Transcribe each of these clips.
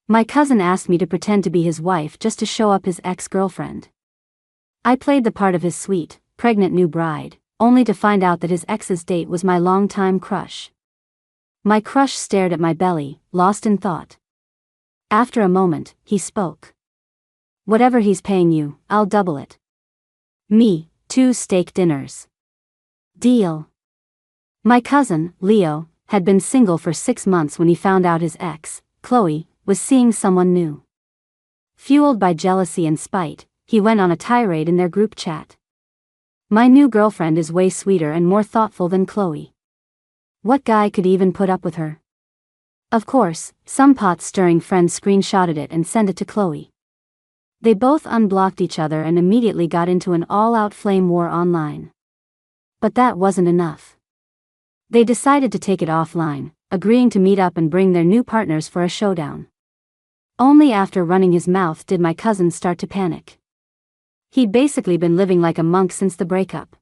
My cousin asked me to pretend to be his wife just to show up his ex-girlfriend. I played the part of his sweet, pregnant new bride, only to find out that his ex's date was my longtime crush. My crush stared at my belly, lost in thought. After a moment, he spoke. "Whatever he's paying you, I'll double it." Me, 2 steak dinners. Deal. My cousin, Leo, had been single for 6 months when he found out his ex, Chloe, was seeing someone new. Fueled by jealousy and spite, he went on a tirade in their group chat. "My new girlfriend is way sweeter and more thoughtful than Chloe. What guy could even put up with her?" Of course, some pot-stirring friend screenshotted it and sent it to Chloe. They both unblocked each other and immediately got into an all-out flame war online. But that wasn't enough. They decided to take it offline, agreeing to meet up and bring their new partners for a showdown. Only after running his mouth did my cousin start to panic. He'd basically been living like a monk since the breakup.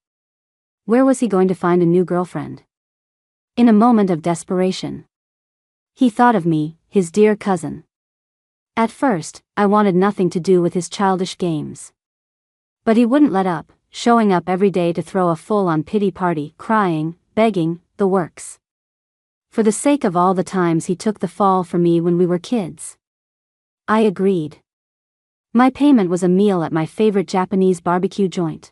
Where was he going to find a new girlfriend? In a moment of desperation, he thought of me, his dear cousin. At first, I wanted nothing to do with his childish games. But he wouldn't let up, showing up every day to throw a full-on pity party, crying, begging, the works. For the sake of all the times he took the fall for me when we were kids. I agreed. My payment was a meal at my favorite Japanese barbecue joint.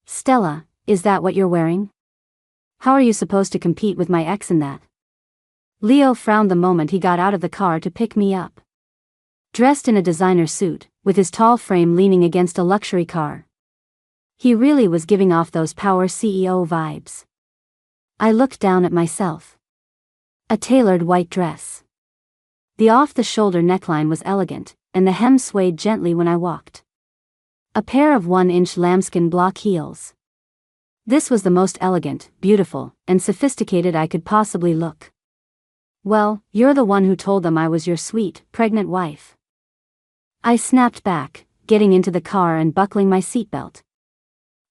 "Stella, is that what you're wearing? How are you supposed to compete with my ex in that?" Leo frowned the moment he got out of the car to pick me up. Dressed in a designer suit, with his tall frame leaning against a luxury car. He really was giving off those power CEO vibes. I looked down at myself. A tailored white dress. The off-the-shoulder neckline was elegant, and the hem swayed gently when I walked. A pair of 1-inch lambskin block heels. This was the most elegant, beautiful, and sophisticated I could possibly look. "Well, you're the one who told them I was your sweet, pregnant wife." I snapped back, getting into the car and buckling my seatbelt.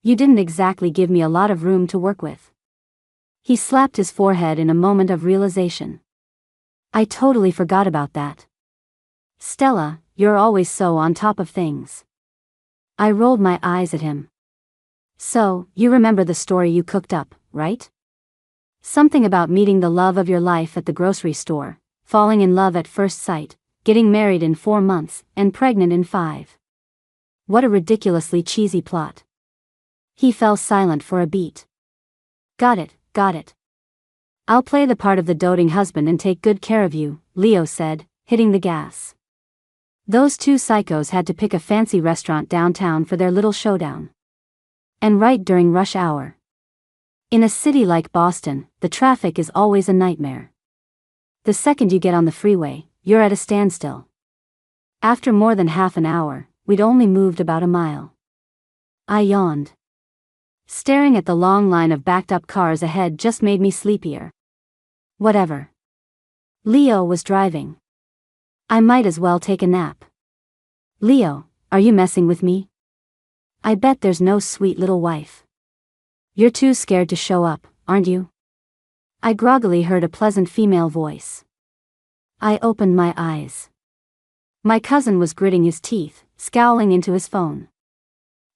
"You didn't exactly give me a lot of room to work with." He slapped his forehead in a moment of realization. "I totally forgot about that. Stella, you're always so on top of things." I rolled my eyes at him. "So, you remember the story you cooked up, right? Something about meeting the love of your life at the grocery store, falling in love at first sight, getting married in 4 months, and pregnant in 5. What a ridiculously cheesy plot." He fell silent for a beat. Got it. "I'll play the part of the doting husband and take good care of you," Leo said, hitting the gas. Those 2 psychos had to pick a fancy restaurant downtown for their little showdown. And right during rush hour. In a city like Boston, the traffic is always a nightmare. The second you get on the freeway, you're at a standstill. After more than half an hour, we'd only moved about a mile. I yawned. Staring at the long line of backed-up cars ahead just made me sleepier. Whatever. Leo was driving. I might as well take a nap. "Leo, are you messing with me? I bet there's no sweet little wife. You're too scared to show up, aren't you?" I groggily heard a pleasant female voice. I opened my eyes. My cousin was gritting his teeth, scowling into his phone.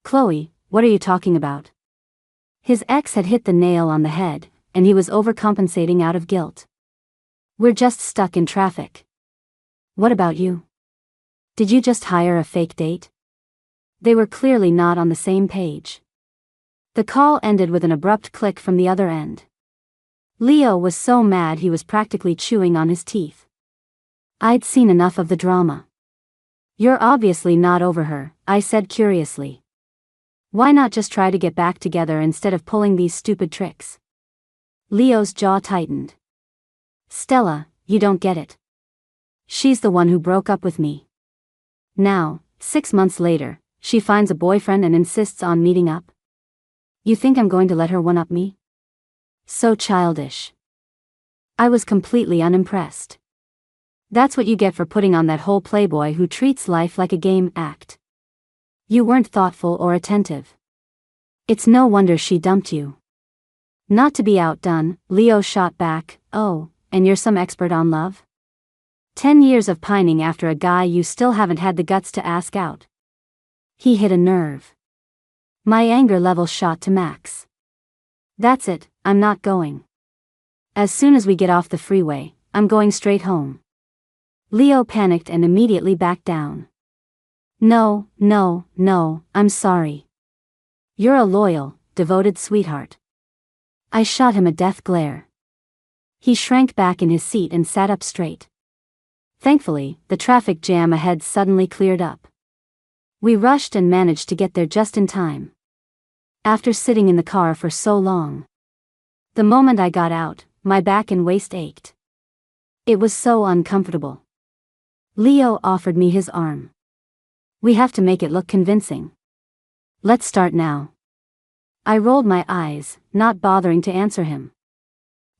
"Chloe, what are you talking about?" His ex had hit the nail on the head, and he was overcompensating out of guilt. "We're just stuck in traffic." "What about you? Did you just hire a fake date?" They were clearly not on the same page. The call ended with an abrupt click from the other end. Leo was so mad he was practically chewing on his teeth. I'd seen enough of the drama. "You're obviously not over her," I said curiously. "Why not just try to get back together instead of pulling these stupid tricks?" Leo's jaw tightened. "Stella, you don't get it. She's the one who broke up with me. Now, 6 months later, she finds a boyfriend and insists on meeting up. You think I'm going to let her one-up me? So childish." I was completely unimpressed. "That's what you get for putting on that whole playboy who treats life like a game act. You weren't thoughtful or attentive. It's no wonder she dumped you." Not to be outdone, Leo shot back, "Oh, and you're some expert on love?" 10 years of pining after a guy you still haven't had the guts to ask out. He hit a nerve. My anger level shot to max. That's it, I'm not going. As soon as we get off the freeway, I'm going straight home. Leo panicked and immediately backed down. No, I'm sorry. You're a loyal, devoted sweetheart. I shot him a death glare. He shrank back in his seat and sat up straight. Thankfully, the traffic jam ahead suddenly cleared up. We rushed and managed to get there just in time. After sitting in the car for so long. The moment I got out, my back and waist ached. It was so uncomfortable. Leo offered me his arm. We have to make it look convincing. Let's start now. I rolled my eyes, not bothering to answer him.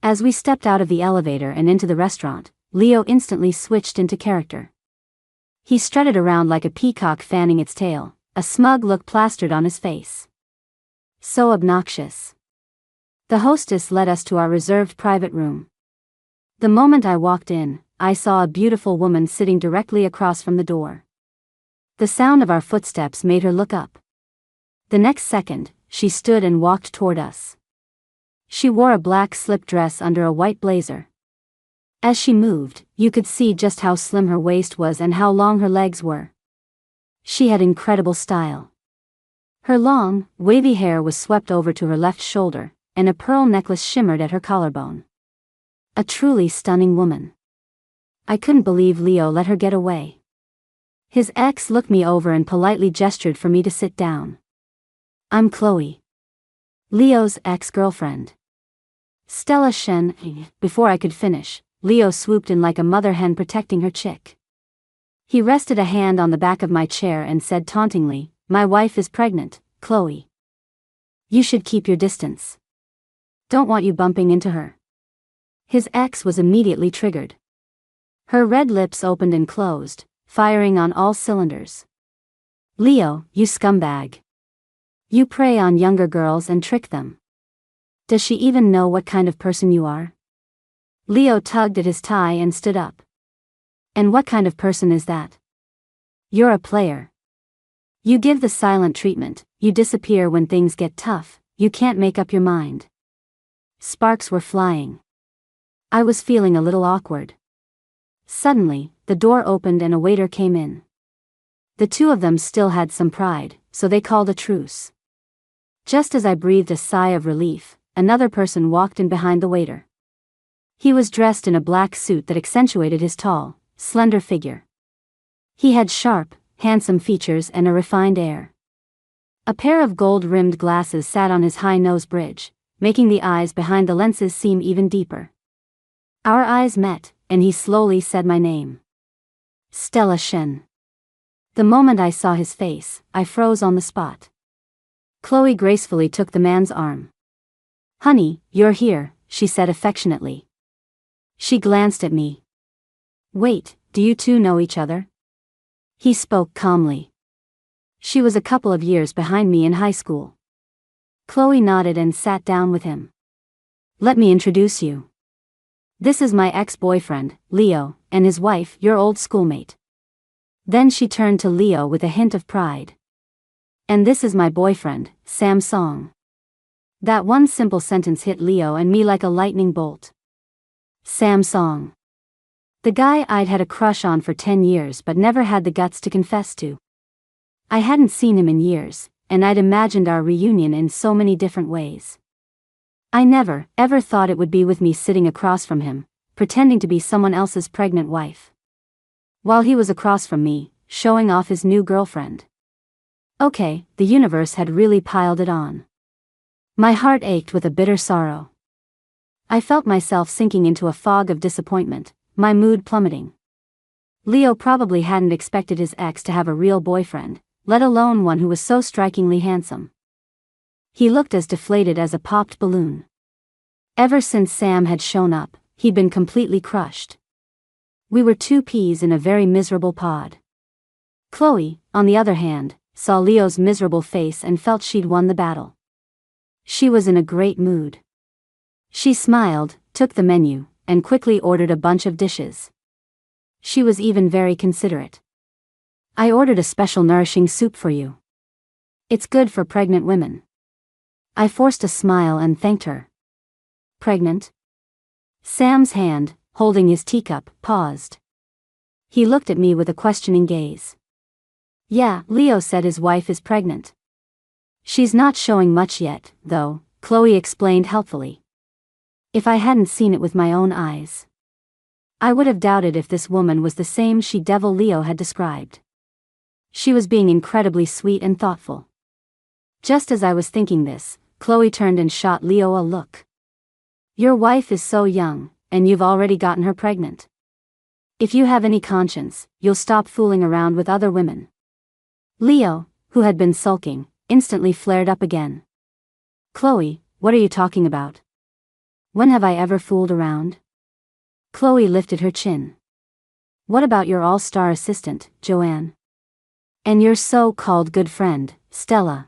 As we stepped out of the elevator and into the restaurant, Leo instantly switched into character. He strutted around like a peacock fanning its tail, a smug look plastered on his face. So obnoxious. The hostess led us to our reserved private room. The moment I walked in, I saw a beautiful woman sitting directly across from the door. The sound of our footsteps made her look up. The next second, she stood and walked toward us. She wore a black slip dress under a white blazer. As she moved, you could see just how slim her waist was and how long her legs were. She had incredible style. Her long, wavy hair was swept over to her left shoulder, and a pearl necklace shimmered at her collarbone. A truly stunning woman. I couldn't believe Leo let her get away. His ex looked me over and politely gestured for me to sit down. I'm Chloe. Leo's ex-girlfriend. Stella Shen. Before I could finish, Leo swooped in like a mother hen protecting her chick. He rested a hand on the back of my chair and said tauntingly, "My wife is pregnant, Chloe. You should keep your distance. Don't want you bumping into her." His ex was immediately triggered. Her red lips opened and closed, firing on all cylinders. "Leo, you scumbag. You prey on younger girls and trick them. Does she even know what kind of person you are?" Leo tugged at his tie and stood up. "And what kind of person is that? You're a player. You give the silent treatment, you disappear when things get tough, you can't make up your mind." Sparks were flying. I was feeling a little awkward. Suddenly, the door opened and a waiter came in. The two of them still had some pride, so they called a truce. Just as I breathed a sigh of relief, another person walked in behind the waiter. He was dressed in a black suit that accentuated his tall, slender figure. He had sharp, handsome features and a refined air. A pair of gold-rimmed glasses sat on his high nose bridge, making the eyes behind the lenses seem even deeper. Our eyes met, and he slowly said my name. Stella Shen. The moment I saw his face, I froze on the spot. Chloe gracefully took the man's arm. "Honey, you're here," she said affectionately. She glanced at me. "Wait, do you two know each other?" He spoke calmly. "She was a couple of years behind me in high school." Chloe nodded and sat down with him. "Let me introduce you. This is my ex-boyfriend, Leo, and his wife, your old schoolmate." Then she turned to Leo with a hint of pride. "And this is my boyfriend, Sam Song." That one simple sentence hit Leo and me like a lightning bolt. Sam Song. The guy I'd had a crush on for 10 years but never had the guts to confess to. I hadn't seen him in years, and I'd imagined our reunion in so many different ways. I never, ever thought it would be with me sitting across from him, pretending to be someone else's pregnant wife. While he was across from me, showing off his new girlfriend. Okay, the universe had really piled it on. My heart ached with a bitter sorrow. I felt myself sinking into a fog of disappointment, my mood plummeting. Leo probably hadn't expected his ex to have a real boyfriend, let alone one who was so strikingly handsome. He looked as deflated as a popped balloon. Ever since Sam had shown up, he'd been completely crushed. We were two peas in a very miserable pod. Chloe, on the other hand, saw Leo's miserable face and felt she'd won the battle. She was in a great mood. She smiled, took the menu, and quickly ordered a bunch of dishes. She was even very considerate. I ordered a special nourishing soup for you. It's good for pregnant women. I forced a smile and thanked her. Pregnant? Sam's hand, holding his teacup, paused. He looked at me with a questioning gaze. Yeah, Leo said his wife is pregnant. She's not showing much yet, though, Chloe explained helpfully. If I hadn't seen it with my own eyes, I would have doubted if this woman was the same she-devil Leo had described. She was being incredibly sweet and thoughtful. Just as I was thinking this, Chloe turned and shot Leo a look. Your wife is so young, and you've already gotten her pregnant. If you have any conscience, you'll stop fooling around with other women. Leo, who had been sulking, instantly flared up again. Chloe, what are you talking about? When have I ever fooled around? Chloe lifted her chin. What about your all-star assistant, Joanne? And your so-called good friend, Stella?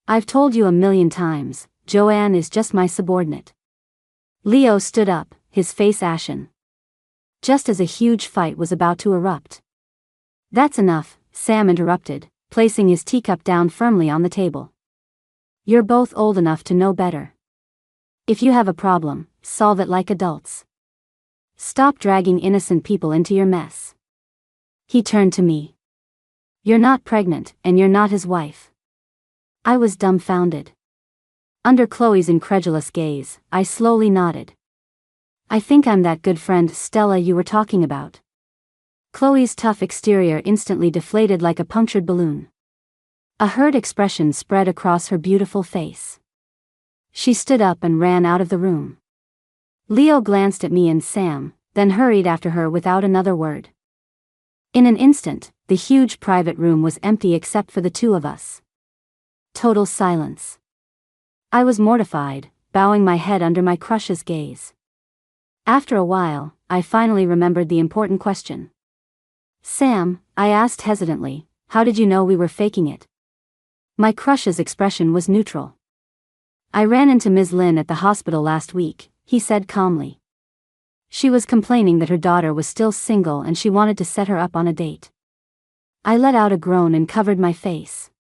I've told you a million times, Joanne is just my subordinate. Leo stood up, his face ashen. Just as a huge fight was about to erupt. That's enough, Sam interrupted, placing his teacup down firmly on the table. You're both old enough to know better. If you have a problem, solve it like adults. Stop dragging innocent people into your mess. He turned to me. You're not pregnant, and you're not his wife. I was dumbfounded. Under Chloe's incredulous gaze, I slowly nodded. I think I'm that good friend Stella you were talking about. Chloe's tough exterior instantly deflated like a punctured balloon. A hurt expression spread across her beautiful face. She stood up and ran out of the room. Leo glanced at me and Sam, then hurried after her without another word. In an instant, the huge private room was empty except for the two of us. Total silence. I was mortified, bowing my head under my crush's gaze. After a while, I finally remembered the important question. Sam, I asked hesitantly, how did you know we were faking it? My crush's expression was neutral. I ran into Ms. Lynn at the hospital last week, he said calmly. She was complaining that her daughter was still single and she wanted to set her up on a date. I let out a groan and covered my face.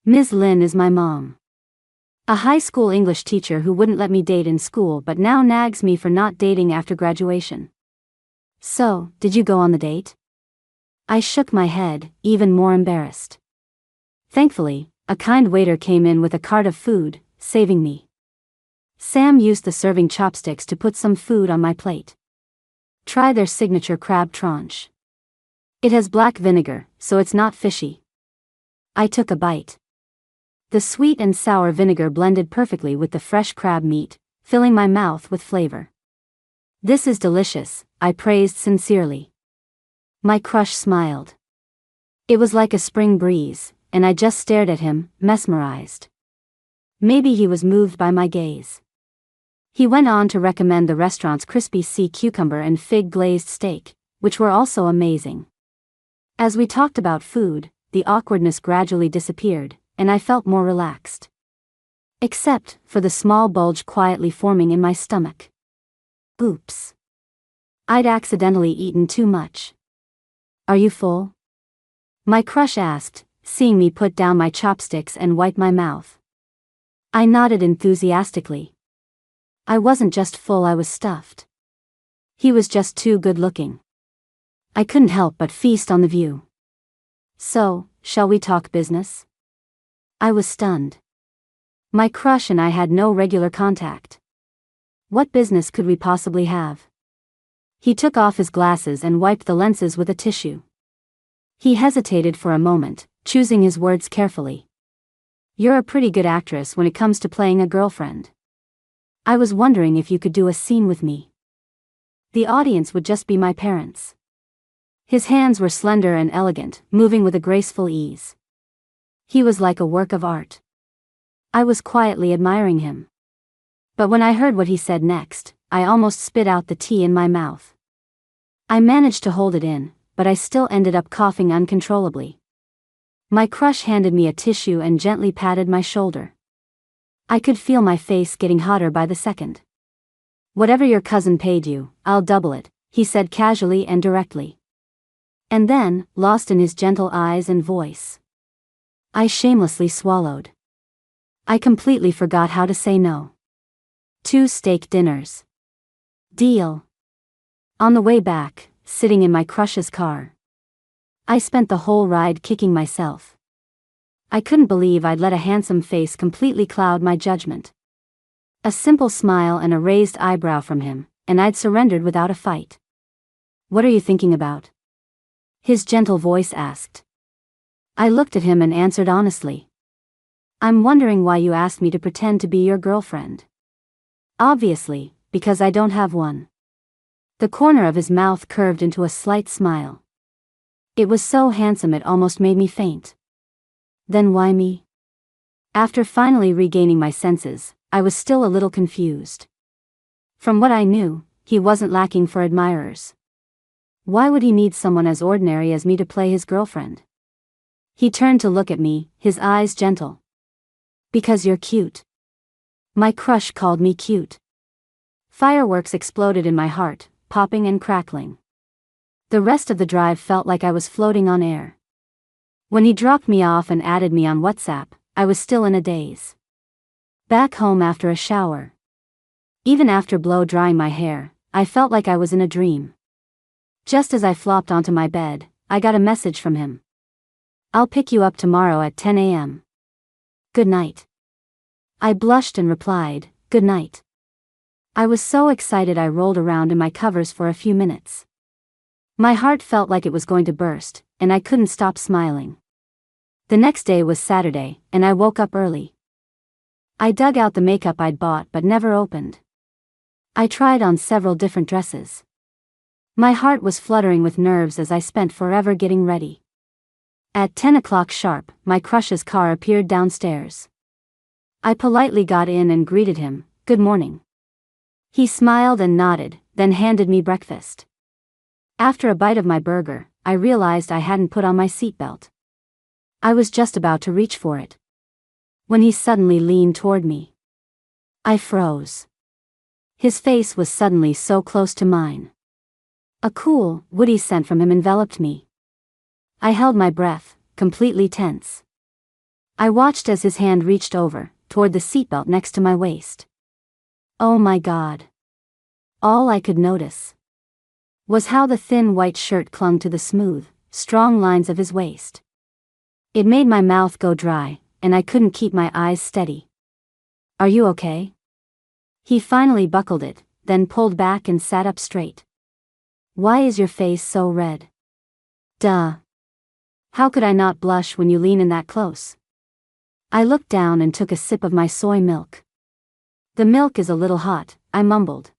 Ms. Lynn is my mom. A high school English teacher who wouldn't let me date in school but now nags me for not dating after graduation. So, did you go on the date? I shook my head, even more embarrassed. Thankfully, a kind waiter came in with a cart of food, saving me. Sam used the serving chopsticks to put some food on my plate. Try their signature crab tranche. It has black vinegar, so it's not fishy. I took a bite. The sweet and sour vinegar blended perfectly with the fresh crab meat, filling my mouth with flavor. This is delicious, I praised sincerely. My crush smiled. It was like a spring breeze, and I just stared at him, mesmerized. Maybe he was moved by my gaze. He went on to recommend the restaurant's crispy sea cucumber and fig glazed steak, which were also amazing. As we talked about food, the awkwardness gradually disappeared, and I felt more relaxed. Except for the small bulge quietly forming in my stomach. Oops. I'd accidentally eaten too much. Are you full? My crush asked, seeing me put down my chopsticks and wipe my mouth. I nodded enthusiastically. I wasn't just full, I was stuffed. He was just too good looking. I couldn't help but feast on the view. So, shall we talk business? I was stunned. My crush and I had no regular contact. What business could we possibly have? He took off his glasses and wiped the lenses with a tissue. He hesitated for a moment, choosing his words carefully. You're a pretty good actress when it comes to playing a girlfriend. I was wondering if you could do a scene with me. The audience would just be my parents. His hands were slender and elegant, moving with a graceful ease. He was like a work of art. I was quietly admiring him. But when I heard what he said next, I almost spit out the tea in my mouth. I managed to hold it in, but I still ended up coughing uncontrollably. My crush handed me a tissue and gently patted my shoulder. I could feel my face getting hotter by the second. Whatever your cousin paid you, I'll double it, he said casually and directly. And then, lost in his gentle eyes and voice, I shamelessly swallowed. I completely forgot how to say no. 2 steak dinners. Deal. On the way back, sitting in my crush's car, I spent the whole ride kicking myself. I couldn't believe I'd let a handsome face completely cloud my judgment. A simple smile and a raised eyebrow from him, and I'd surrendered without a fight. What are you thinking about? His gentle voice asked. I looked at him and answered honestly. I'm wondering why you asked me to pretend to be your girlfriend. Obviously, because I don't have one. The corner of his mouth curved into a slight smile. It was so handsome it almost made me faint. Then why me? After finally regaining my senses, I was still a little confused. From what I knew, he wasn't lacking for admirers. Why would he need someone as ordinary as me to play his girlfriend? He turned to look at me, his eyes gentle. Because you're cute. My crush called me cute. Fireworks exploded in my heart, popping and crackling. The rest of the drive felt like I was floating on air. When he dropped me off and added me on WhatsApp, I was still in a daze. Back home after a shower. Even after blow-drying my hair, I felt like I was in a dream. Just as I flopped onto my bed, I got a message from him. I'll pick you up tomorrow at 10 a.m. Good night. I blushed and replied, good night. I was so excited I rolled around in my covers for a few minutes. My heart felt like it was going to burst, and I couldn't stop smiling. The next day was Saturday, and I woke up early. I dug out the makeup I'd bought but never opened. I tried on several different dresses. My heart was fluttering with nerves as I spent forever getting ready. At 10 o'clock sharp, my crush's car appeared downstairs. I politely got in and greeted him, good morning. He smiled and nodded, then handed me breakfast. After a bite of my burger, I realized I hadn't put on my seatbelt. I was just about to reach for it, when he suddenly leaned toward me. I froze. His face was suddenly so close to mine. A cool, woody scent from him enveloped me. I held my breath, completely tense. I watched as his hand reached over, toward the seatbelt next to my waist. Oh my God. All I could notice was how the thin white shirt clung to the smooth, strong lines of his waist. It made my mouth go dry, and I couldn't keep my eyes steady. Are you okay? He finally buckled it, then pulled back and sat up straight. Why is your face so red? Duh. How could I not blush when you lean in that close? I looked down and took a sip of my soy milk. The milk is a little hot, I mumbled.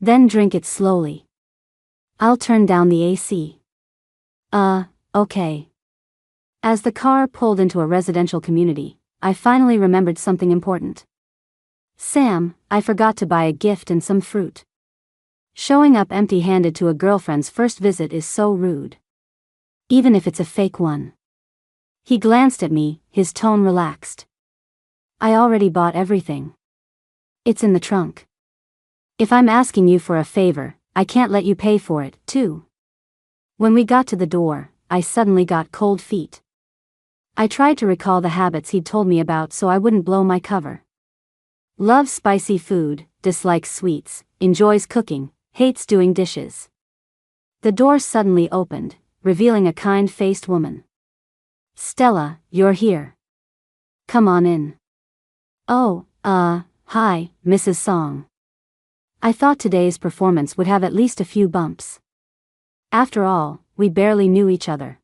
Then drink it slowly. I'll turn down the AC. Okay. As the car pulled into a residential community, I finally remembered something important. Sam, I forgot to buy a gift and some fruit. Showing up empty-handed to a girlfriend's first visit is so rude. Even if it's a fake one. He glanced at me, his tone relaxed. I already bought everything. It's in the trunk. If I'm asking you for a favor, I can't let you pay for it, too. When we got to the door, I suddenly got cold feet. I tried to recall the habits he'd told me about so I wouldn't blow my cover. Loves spicy food, dislikes sweets, enjoys cooking, hates doing dishes. The door suddenly opened, revealing a kind-faced woman. Stella, you're here. Come on in. Oh, hi, Mrs. Song. I thought today's performance would have at least a few bumps. After all, we barely knew each other.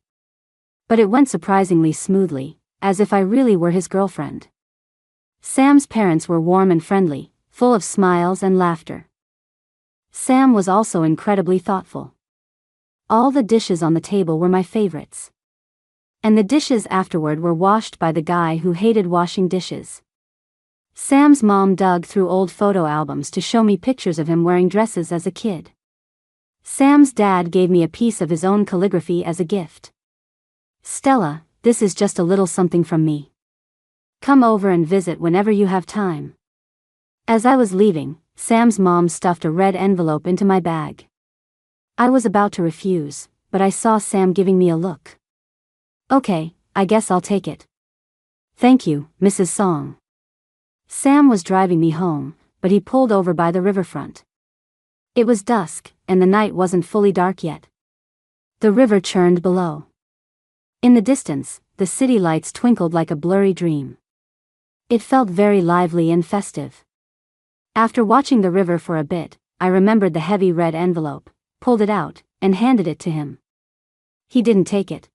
But it went surprisingly smoothly, as if I really were his girlfriend. Sam's parents were warm and friendly, full of smiles and laughter. Sam was also incredibly thoughtful. All the dishes on the table were my favorites. And the dishes afterward were washed by the guy who hated washing dishes. Sam's mom dug through old photo albums to show me pictures of him wearing dresses as a kid. Sam's dad gave me a piece of his own calligraphy as a gift. Stella, this is just a little something from me. Come over and visit whenever you have time. As I was leaving, Sam's mom stuffed a red envelope into my bag. I was about to refuse, but I saw Sam giving me a look. Okay, I guess I'll take it. Thank you, Mrs. Song. Sam was driving me home, but he pulled over by the riverfront. It was dusk, and the night wasn't fully dark yet. The river churned below. In the distance, the city lights twinkled like a blurry dream. It felt very lively and festive. After watching the river for a bit, I remembered the heavy red envelope, pulled it out, and handed it to him. He didn't take it.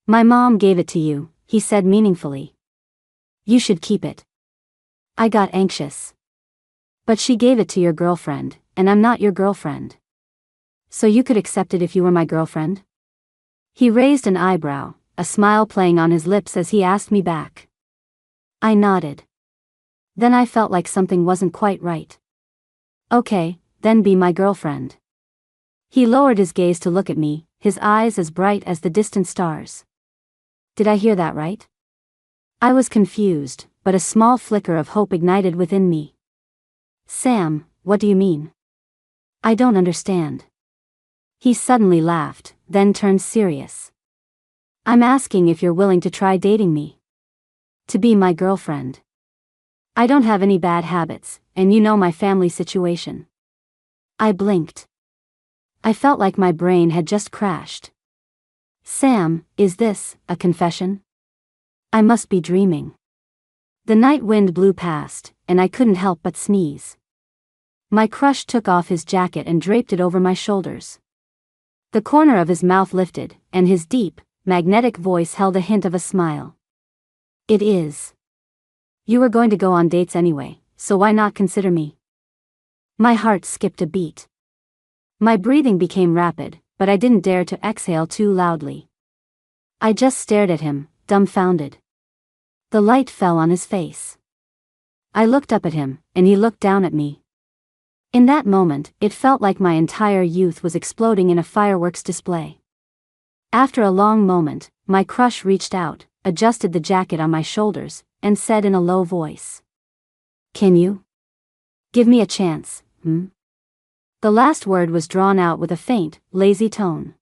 My mom gave it to you, he said meaningfully. You should keep it. I got anxious. But she gave it to your girlfriend, and I'm not your girlfriend. So you could accept it if you were my girlfriend? He raised an eyebrow, a smile playing on his lips as he asked me back. I nodded. Then I felt like something wasn't quite right. Okay, then be my girlfriend. He lowered his gaze to look at me, his eyes as bright as the distant stars. Did I hear that right? I was confused, but a small flicker of hope ignited within me. Sam, what do you mean? I don't understand. He suddenly laughed, then turned serious. I'm asking if you're willing to try dating me. To be my girlfriend. I don't have any bad habits, and you know my family situation. I blinked. I felt like my brain had just crashed. Sam, is this a confession? I must be dreaming. The night wind blew past, and I couldn't help but sneeze. My crush took off his jacket and draped it over my shoulders. The corner of his mouth lifted, and his deep, magnetic voice held a hint of a smile. It is. You were going to go on dates anyway, so why not consider me? My heart skipped a beat. My breathing became rapid, but I didn't dare to exhale too loudly. I just stared at him, dumbfounded. The light fell on his face. I looked up at him, and he looked down at me. In that moment, it felt like my entire youth was exploding in a fireworks display. After a long moment, my crush reached out, adjusted the jacket on my shoulders, and said in a low voice. Can you? Give me a chance, The last word was drawn out with a faint, lazy tone.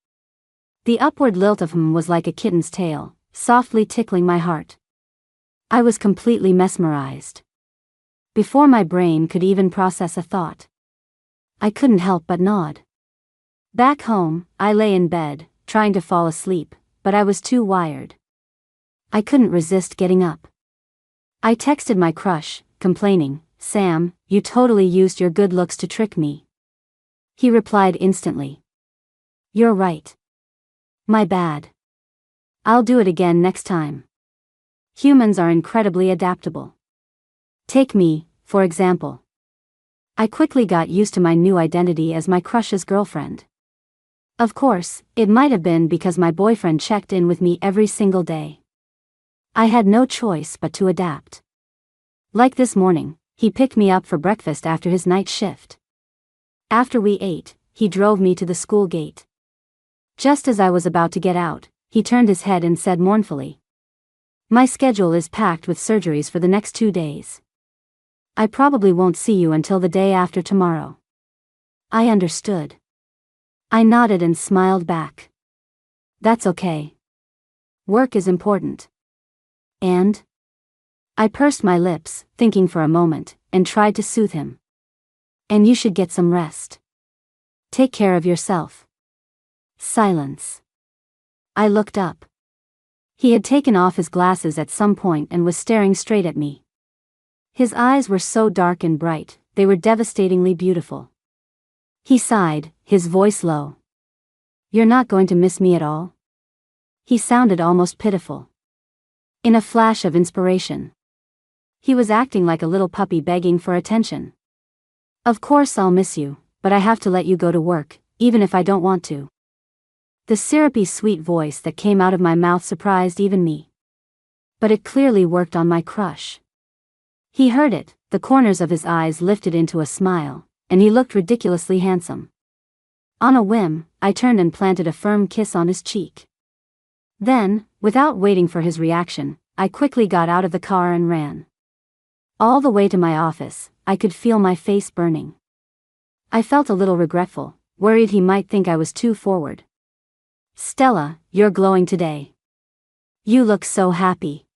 The upward lilt of was like a kitten's tail, softly tickling my heart. I was completely mesmerized. Before my brain could even process a thought, I couldn't help but nod. Back home, I lay in bed, trying to fall asleep, but I was too wired. I couldn't resist getting up. I texted my crush, complaining, Sam, you totally used your good looks to trick me. He replied instantly. You're right. My bad. I'll do it again next time. Humans are incredibly adaptable. Take me, for example. I quickly got used to my new identity as my crush's girlfriend. Of course, it might have been because my boyfriend checked in with me every single day. I had no choice but to adapt. Like this morning, he picked me up for breakfast after his night shift. After we ate, he drove me to the school gate. Just as I was about to get out, he turned his head and said mournfully, My schedule is packed with surgeries for the next 2 days. I probably won't see you until the day after tomorrow. I understood. I nodded and smiled back. That's okay. Work is important. And? I pursed my lips, thinking for a moment, and tried to soothe him. And you should get some rest. Take care of yourself. Silence. I looked up. He had taken off his glasses at some point and was staring straight at me. His eyes were so dark and bright, they were devastatingly beautiful. He sighed, his voice low. You're not going to miss me at all? He sounded almost pitiful. In a flash of inspiration. He was acting like a little puppy begging for attention. Of course I'll miss you, but I have to let you go to work, even if I don't want to. The syrupy sweet voice that came out of my mouth surprised even me. But it clearly worked on my crush. He heard it, the corners of his eyes lifted into a smile, and he looked ridiculously handsome. On a whim, I turned and planted a firm kiss on his cheek. Then, without waiting for his reaction, I quickly got out of the car and ran. All the way to my office, I could feel my face burning. I felt a little regretful, worried he might think I was too forward. "Stella, you're glowing today. You look so happy.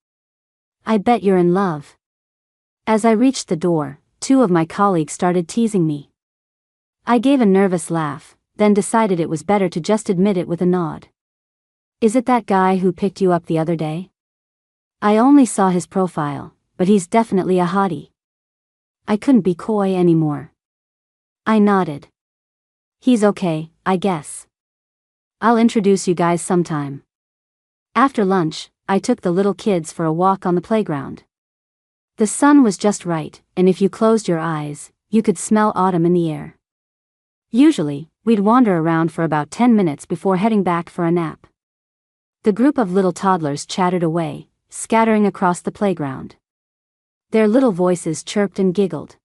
I bet you're in love." As I reached the door, two of my colleagues started teasing me. I gave a nervous laugh, then decided it was better to just admit it with a nod. "Is it that guy who picked you up the other day? I only saw his profile, but he's definitely a hottie." I couldn't be coy anymore. I nodded. "He's okay, I guess. I'll introduce you guys sometime." After lunch, I took the little kids for a walk on the playground. The sun was just right, and if you closed your eyes, you could smell autumn in the air. Usually, we'd wander around for about 10 minutes before heading back for a nap. The group of little toddlers chattered away, scattering across the playground. Their little voices chirped and giggled.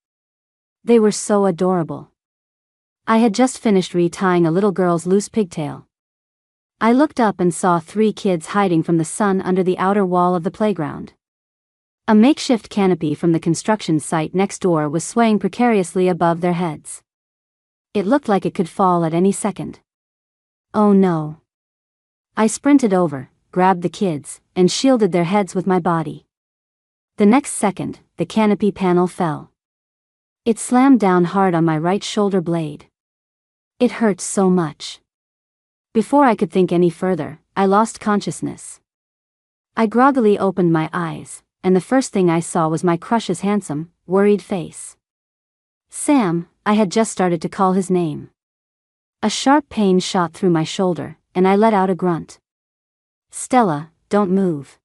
They were so adorable. I had just finished retying a little girl's loose pigtail. I looked up and saw 3 kids hiding from the sun under the outer wall of the playground. A makeshift canopy from the construction site next door was swaying precariously above their heads. It looked like it could fall at any second. Oh no. I sprinted over, grabbed the kids, and shielded their heads with my body. The next second, the canopy panel fell. It slammed down hard on my right shoulder blade. It hurt so much. Before I could think any further, I lost consciousness. I groggily opened my eyes, and the first thing I saw was my crush's handsome, worried face. "Sam," I had just started to call his name. A sharp pain shot through my shoulder, and I let out a grunt. "Stella, don't move.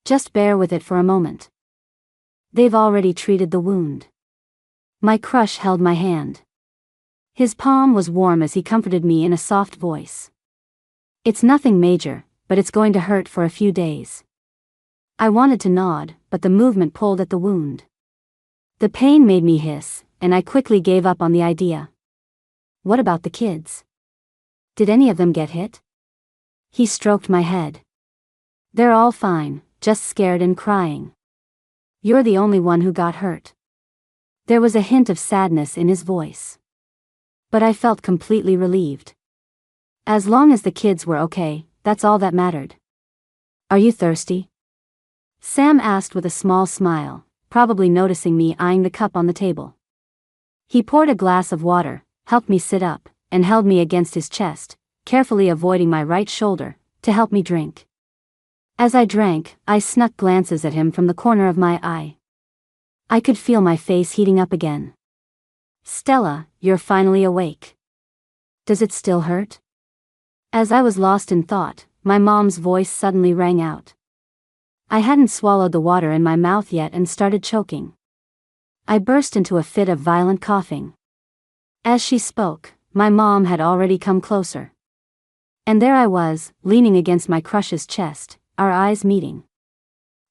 Just bear with it for a moment. They've already treated the wound." My crush held my hand. His palm was warm as he comforted me in a soft voice. "It's nothing major, but it's going to hurt for a few days." I wanted to nod, but the movement pulled at the wound. The pain made me hiss, and I quickly gave up on the idea. "What about the kids? Did any of them get hit?" He stroked my head. "They're all fine, just scared and crying. You're the only one who got hurt." There was a hint of sadness in his voice. But I felt completely relieved. As long as the kids were okay, that's all that mattered. "Are you thirsty?" Sam asked with a small smile, probably noticing me eyeing the cup on the table. He poured a glass of water, helped me sit up, and held me against his chest, carefully avoiding my right shoulder, to help me drink. As I drank, I snuck glances at him from the corner of my eye. I could feel my face heating up again. "Stella, you're finally awake. Does it still hurt?" As I was lost in thought, my mom's voice suddenly rang out. I hadn't swallowed the water in my mouth yet and started choking. I burst into a fit of violent coughing. As she spoke, my mom had already come closer. And there I was, leaning against my crush's chest, our eyes meeting.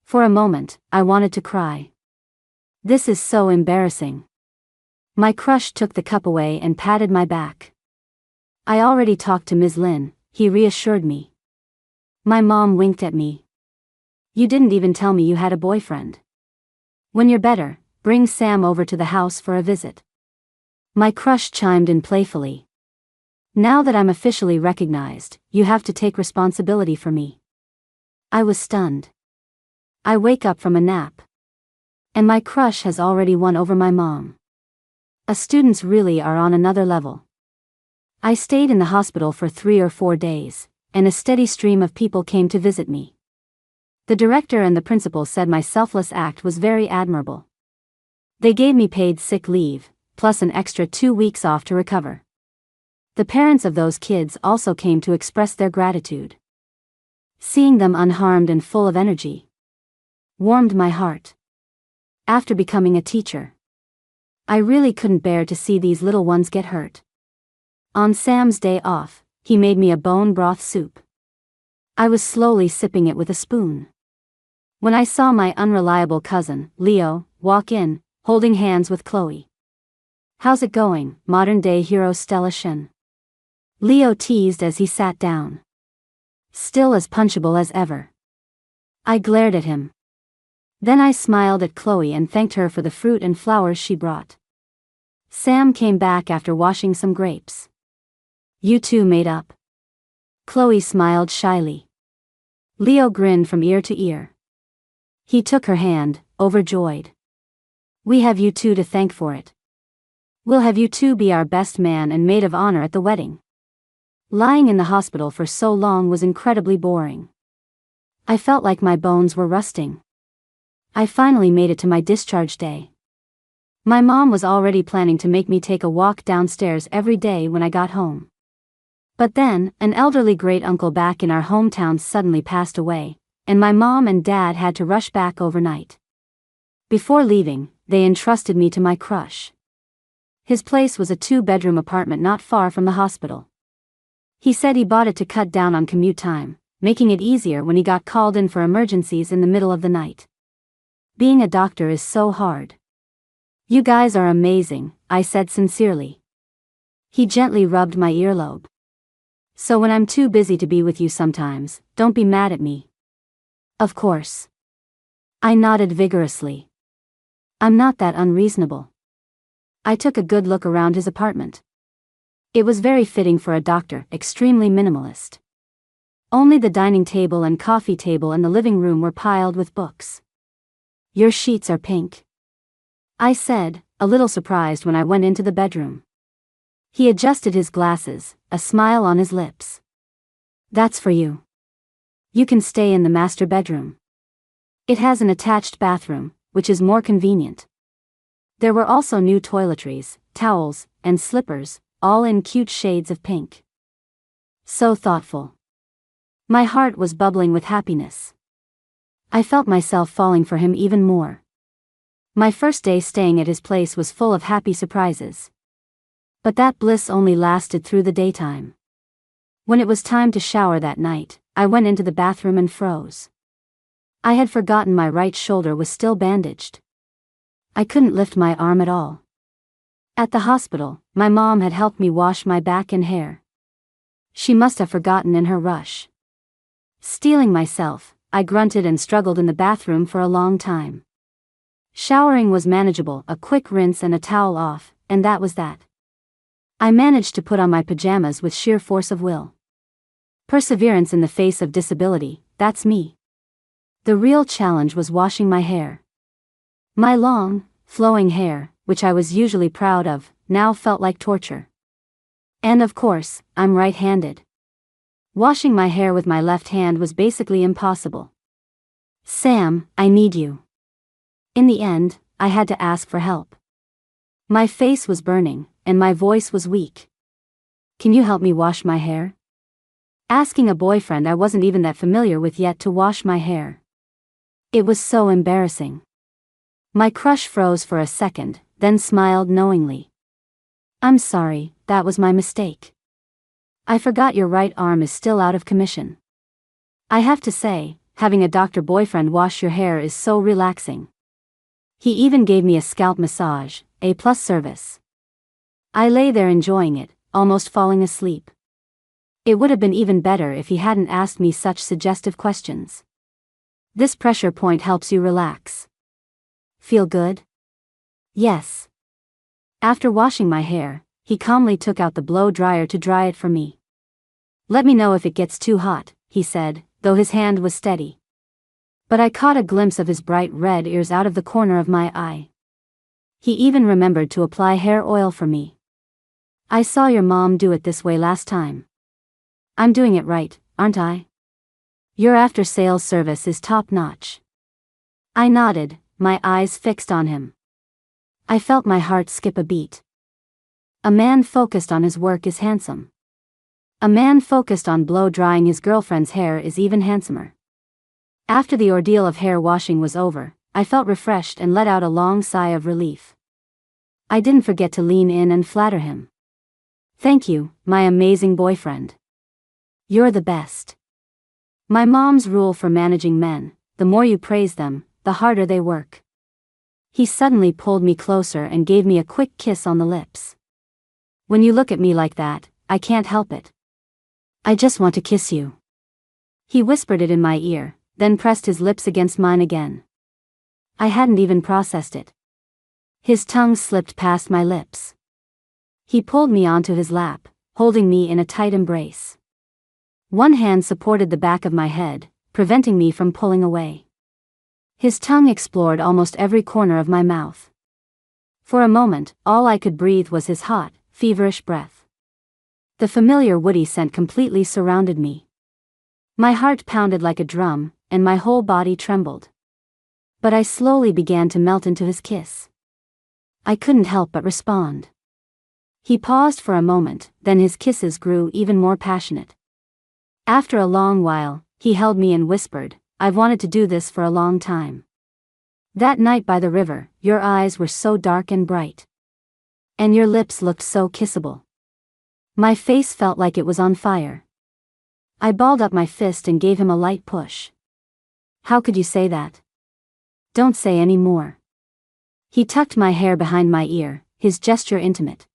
For a moment, I wanted to cry. This is so embarrassing. My crush took the cup away and patted my back. "I already talked to Ms. Lin," he reassured me. My mom winked at me. "You didn't even tell me you had a boyfriend. When you're better, bring Sam over to the house for a visit." My crush chimed in playfully. "Now that I'm officially recognized, you have to take responsibility for me." I was stunned. I wake up from a nap. And my crush has already won over my mom. Students really are on another level. I stayed in the hospital for 3 or 4 days, and a steady stream of people came to visit me. The director and the principal said my selfless act was very admirable. They gave me paid sick leave, plus an extra 2 weeks off to recover. The parents of those kids also came to express their gratitude. Seeing them unharmed and full of energy warmed my heart. After becoming a teacher, I really couldn't bear to see these little ones get hurt. On Sam's day off, he made me a bone broth soup. I was slowly sipping it with a spoon. When I saw my unreliable cousin, Leo, walk in, holding hands with Chloe. "How's it going, modern-day hero Stella Shen?" Leo teased as he sat down. "Still as punchable as ever." I glared at him. Then I smiled at Chloe and thanked her for the fruit and flowers she brought. Sam came back after washing some grapes. You two made up. Chloe smiled shyly. Leo grinned from ear to ear. He took her hand, overjoyed. We have you two to thank for it. We'll have you two be our best man and maid of honor at the wedding. Lying in the hospital for so long was incredibly boring. I felt like my bones were rusting. I finally made it to my discharge day. My mom was already planning to make me take a walk downstairs every day when I got home. But then, an elderly great-uncle back in our hometown suddenly passed away, and my mom and dad had to rush back overnight. Before leaving, they entrusted me to my crush. His place was a 2-bedroom apartment not far from the hospital. He said he bought it to cut down on commute time, making it easier when he got called in for emergencies in the middle of the night. Being a doctor is so hard. You guys are amazing, I said sincerely. He gently rubbed my earlobe. So when I'm too busy to be with you sometimes, don't be mad at me. Of course. I nodded vigorously. I'm not that unreasonable. I took a good look around his apartment. It was very fitting for a doctor, extremely minimalist. Only the dining table and coffee table in the living room were piled with books. Your sheets are pink, I said, a little surprised when I went into the bedroom. He adjusted his glasses, a smile on his lips. That's for you. You can stay in the master bedroom. It has an attached bathroom, which is more convenient. There were also new toiletries, towels, and slippers, all in cute shades of pink. So thoughtful. My heart was bubbling with happiness. I felt myself falling for him even more. My first day staying at his place was full of happy surprises. But that bliss only lasted through the daytime. When it was time to shower that night, I went into the bathroom and froze. I had forgotten my right shoulder was still bandaged. I couldn't lift my arm at all. At the hospital, my mom had helped me wash my back and hair. She must have forgotten in her rush. Steeling myself, I grunted and struggled in the bathroom for a long time. Showering was manageable, a quick rinse and a towel off, and that was that. I managed to put on my pajamas with sheer force of will. Perseverance in the face of disability, that's me. The real challenge was washing my hair. My long, flowing hair, which I was usually proud of, now felt like torture. And of course, I'm right-handed. Washing my hair with my left hand was basically impossible. Sam, I need you. In the end, I had to ask for help. My face was burning, and my voice was weak. Can you help me wash my hair? Asking a boyfriend I wasn't even that familiar with yet to wash my hair. It was so embarrassing. My crush froze for a second, then smiled knowingly. I'm sorry, that was my mistake. I forgot your right arm is still out of commission. I have to say, having a doctor boyfriend wash your hair is so relaxing. He even gave me a scalp massage, A+ service. I lay there enjoying it, almost falling asleep. It would have been even better if he hadn't asked me such suggestive questions. This pressure point helps you relax. Feel good? Yes. After washing my hair, he calmly took out the blow dryer to dry it for me. Let me know if it gets too hot, he said, though his hand was steady. But I caught a glimpse of his bright red ears out of the corner of my eye. He even remembered to apply hair oil for me. I saw your mom do it this way last time. I'm doing it right, aren't I? Your after-sales service is top-notch. I nodded, my eyes fixed on him. I felt my heart skip a beat. A man focused on his work is handsome. A man focused on blow-drying his girlfriend's hair is even handsomer. After the ordeal of hair washing was over, I felt refreshed and let out a long sigh of relief. I didn't forget to lean in and flatter him. Thank you, my amazing boyfriend. You're the best. My mom's rule for managing men, the more you praise them, the harder they work. He suddenly pulled me closer and gave me a quick kiss on the lips. When you look at me like that, I can't help it. I just want to kiss you. He whispered it in my ear, then pressed his lips against mine again. I hadn't even processed it. His tongue slipped past my lips. He pulled me onto his lap, holding me in a tight embrace. One hand supported the back of my head, preventing me from pulling away. His tongue explored almost every corner of my mouth. For a moment, all I could breathe was his hot, feverish breath. The familiar woody scent completely surrounded me. My heart pounded like a drum, and my whole body trembled. But I slowly began to melt into his kiss. I couldn't help but respond. He paused for a moment, then his kisses grew even more passionate. After a long while, he held me and whispered, "I've wanted to do this for a long time." That night by the river, your eyes were so dark and bright. And your lips looked so kissable. My face felt like it was on fire. I balled up my fist and gave him a light push. "How could you say that? Don't say any more." He tucked my hair behind my ear, his gesture intimate.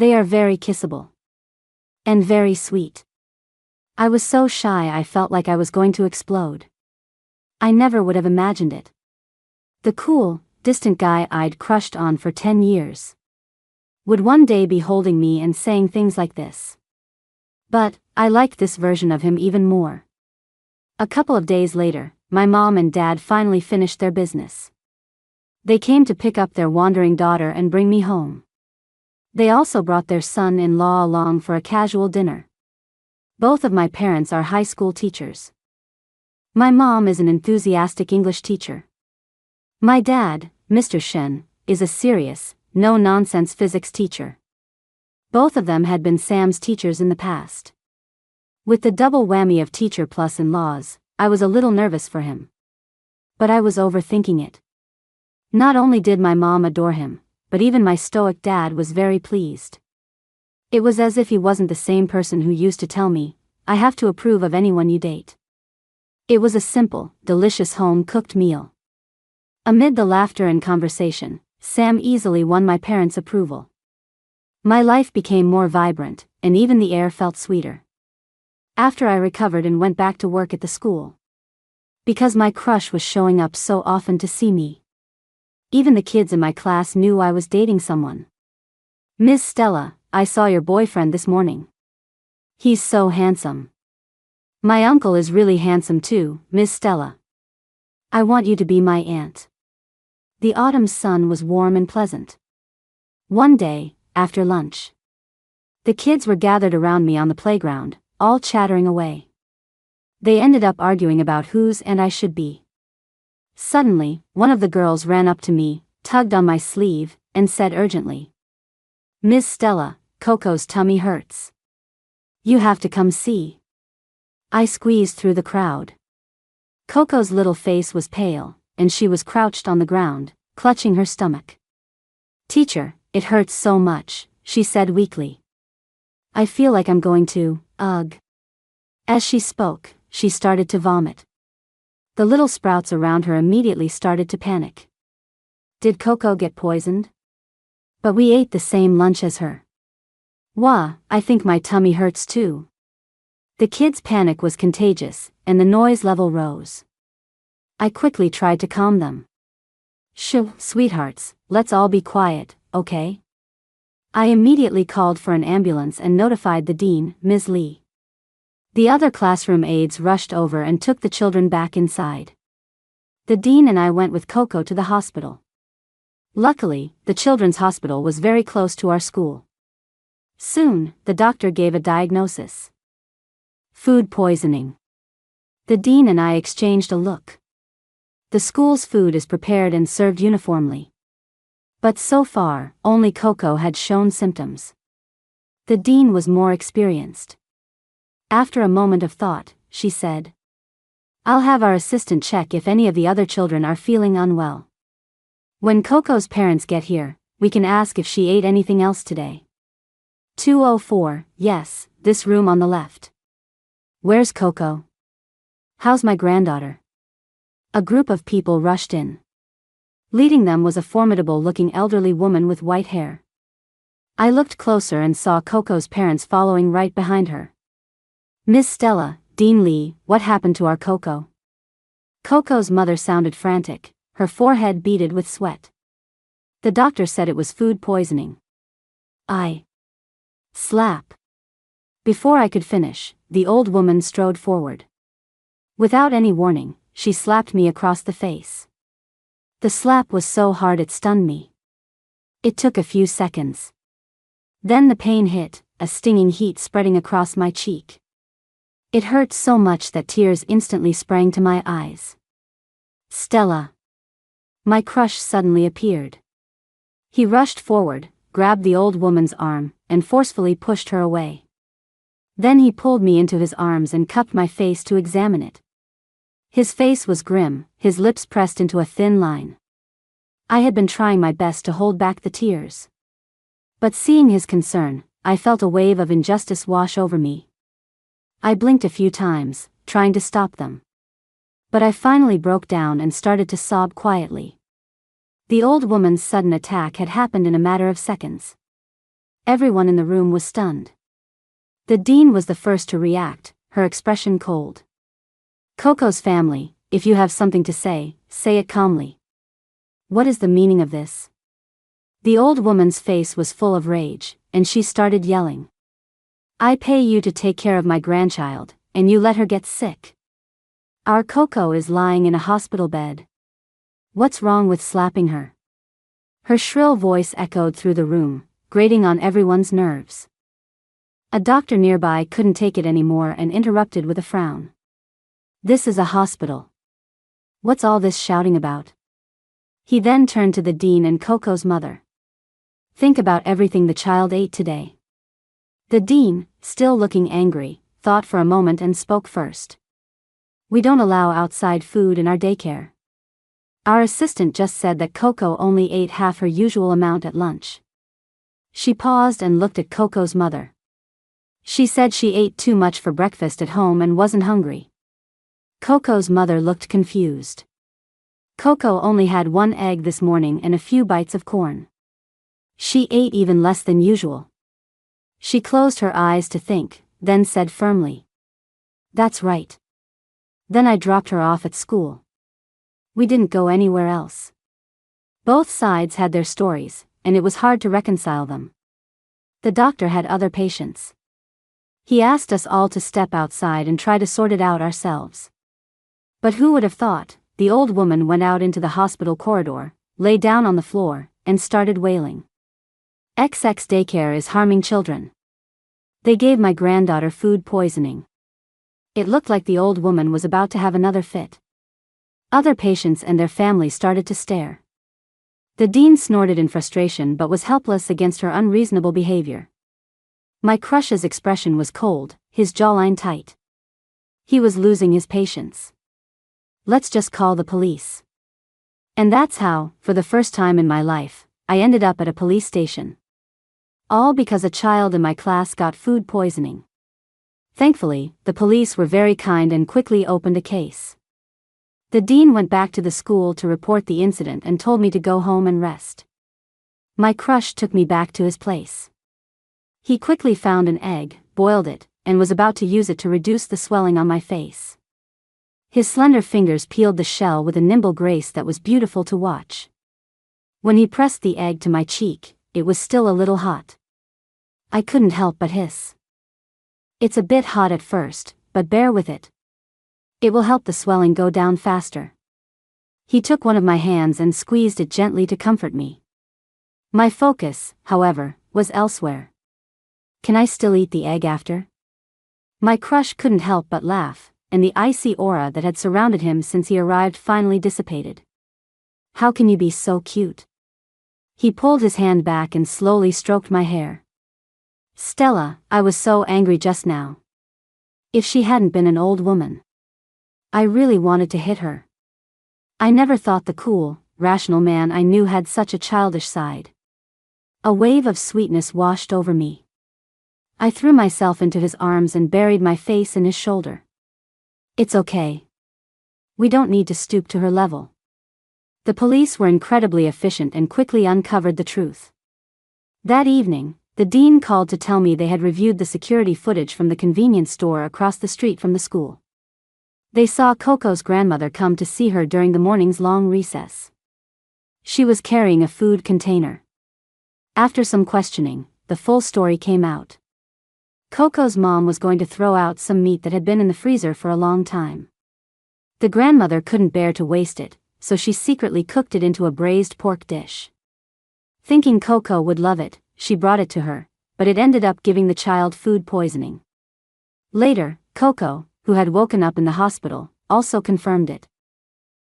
"They are very kissable. And very sweet." I was so shy I felt like I was going to explode. I never would have imagined it. The cool, distant guy I'd crushed on for 10 years would one day be holding me and saying things like this. But I liked this version of him even more. A couple of days later, my mom and dad finally finished their business. They came to pick up their wandering daughter and bring me home. They also brought their son-in-law along for a casual dinner. Both of my parents are high school teachers. My mom is an enthusiastic English teacher. My dad, Mr. Shen, is a serious, no-nonsense physics teacher. Both of them had been Sam's teachers in the past. With the double whammy of teacher plus in-laws, I was a little nervous for him. But I was overthinking it. Not only did my mom adore him, but even my stoic dad was very pleased. It was as if he wasn't the same person who used to tell me, "I have to approve of anyone you date." It was a simple, delicious home-cooked meal. Amid the laughter and conversation, Sam easily won my parents' approval. My life became more vibrant, and even the air felt sweeter. After I recovered and went back to work at the school. Because my crush was showing up so often to see me. Even the kids in my class knew I was dating someone. "Miss Stella, I saw your boyfriend this morning. He's so handsome." "My uncle is really handsome too, Miss Stella. I want you to be my aunt." The autumn sun was warm and pleasant. One day, after lunch, the kids were gathered around me on the playground, all chattering away. They ended up arguing about whose aunt I should be. Suddenly, one of the girls ran up to me, tugged on my sleeve, and said urgently, "Miss Stella, Coco's tummy hurts. You have to come see." I squeezed through the crowd. Coco's little face was pale, and she was crouched on the ground, clutching her stomach. "Teacher, it hurts so much," she said weakly. "I feel like I'm going to, ugh." As she spoke, she started to vomit. The little sprouts around her immediately started to panic. Did Coco get poisoned? But we ate the same lunch as her. Wah, I think my tummy hurts too. The kids' panic was contagious, and the noise level rose. I quickly tried to calm them. "Shh, sweethearts, let's all be quiet, okay?" I immediately called for an ambulance and notified the dean, Ms. Lee. The other classroom aides rushed over and took the children back inside. The dean and I went with Coco to the hospital. Luckily, the children's hospital was very close to our school. Soon, the doctor gave a diagnosis. Food poisoning. The dean and I exchanged a look. The school's food is prepared and served uniformly. But so far, only Coco had shown symptoms. The dean was more experienced. After a moment of thought, she said, "I'll have our assistant check if any of the other children are feeling unwell. When Coco's parents get here, we can ask if she ate anything else today." 204, yes, this room on the left. "Where's Coco? How's my granddaughter?" A group of people rushed in. Leading them was a formidable-looking elderly woman with white hair. I looked closer and saw Coco's parents following right behind her. "Miss Stella, Dean Lee, what happened to our Coco?" Coco's mother sounded frantic, her forehead beaded with sweat. "The doctor said it was food poisoning." I slap. Before I could finish, the old woman strode forward. Without any warning, she slapped me across the face. The slap was so hard it stunned me. It took a few seconds. Then the pain hit, a stinging heat spreading across my cheek. It hurt so much that tears instantly sprang to my eyes. Stella. My crush suddenly appeared. He rushed forward, grabbed the old woman's arm, and forcefully pushed her away. Then he pulled me into his arms and cupped my face to examine it. His face was grim, his lips pressed into a thin line. I had been trying my best to hold back the tears. But seeing his concern, I felt a wave of injustice wash over me. I blinked a few times, trying to stop them. But I finally broke down and started to sob quietly. The old woman's sudden attack had happened in a matter of seconds. Everyone in the room was stunned. The dean was the first to react, her expression cold. Coco's family, if you have something to say it calmly. What is the meaning of this? The old woman's face was full of rage, and she started yelling. I pay you to take care of my grandchild, and you let her get sick. Our Coco is lying in a hospital bed. What's wrong with slapping her? Her shrill voice echoed through the room, grating on everyone's nerves. A doctor nearby couldn't take it anymore and interrupted with a frown. This is a hospital. What's all this shouting about? He then turned to the dean and Coco's mother. Think about everything the child ate today. The dean, still looking angry, thought for a moment and spoke first. We don't allow outside food in our daycare. Our assistant just said that Coco only ate half her usual amount at lunch. She paused and looked at Coco's mother. She said she ate too much for breakfast at home and wasn't hungry. Coco's mother looked confused. Coco only had one egg this morning and a few bites of corn. She ate even less than usual. She closed her eyes to think, then said firmly. That's right. Then I dropped her off at school. We didn't go anywhere else. Both sides had their stories, and it was hard to reconcile them. The doctor had other patients. He asked us all to step outside and try to sort it out ourselves. But who would have thought? The old woman went out into the hospital corridor, lay down on the floor, and started wailing. XX daycare is harming children. They gave my granddaughter food poisoning. It looked like the old woman was about to have another fit. Other patients and their families started to stare. The dean snorted in frustration but was helpless against her unreasonable behavior. My crush's expression was cold, his jawline tight. He was losing his patience. Let's just call the police. And that's how, for the first time in my life, I ended up at a police station. All because a child in my class got food poisoning. Thankfully, the police were very kind and quickly opened a case. The dean went back to the school to report the incident and told me to go home and rest. My crush took me back to his place. He quickly found an egg, boiled it, and was about to use it to reduce the swelling on my face. His slender fingers peeled the shell with a nimble grace that was beautiful to watch. When he pressed the egg to my cheek, it was still a little hot. I couldn't help but hiss. It's a bit hot at first, but bear with it. It will help the swelling go down faster. He took one of my hands and squeezed it gently to comfort me. My focus, however, was elsewhere. Can I still eat the egg after? My crush couldn't help but laugh, and the icy aura that had surrounded him since he arrived finally dissipated. How can you be so cute? He pulled his hand back and slowly stroked my hair. Stella, I was so angry just now. If she hadn't been an old woman. I really wanted to hit her. I never thought the cool, rational man I knew had such a childish side. A wave of sweetness washed over me. I threw myself into his arms and buried my face in his shoulder. It's okay. We don't need to stoop to her level. The police were incredibly efficient and quickly uncovered the truth. That evening, the dean called to tell me they had reviewed the security footage from the convenience store across the street from the school. They saw Coco's grandmother come to see her during the morning's long recess. She was carrying a food container. After some questioning, the full story came out. Coco's mom was going to throw out some meat that had been in the freezer for a long time. The grandmother couldn't bear to waste it, so she secretly cooked it into a braised pork dish. Thinking Coco would love it, she brought it to her, but it ended up giving the child food poisoning. Later, Coco, who had woken up in the hospital, also confirmed it.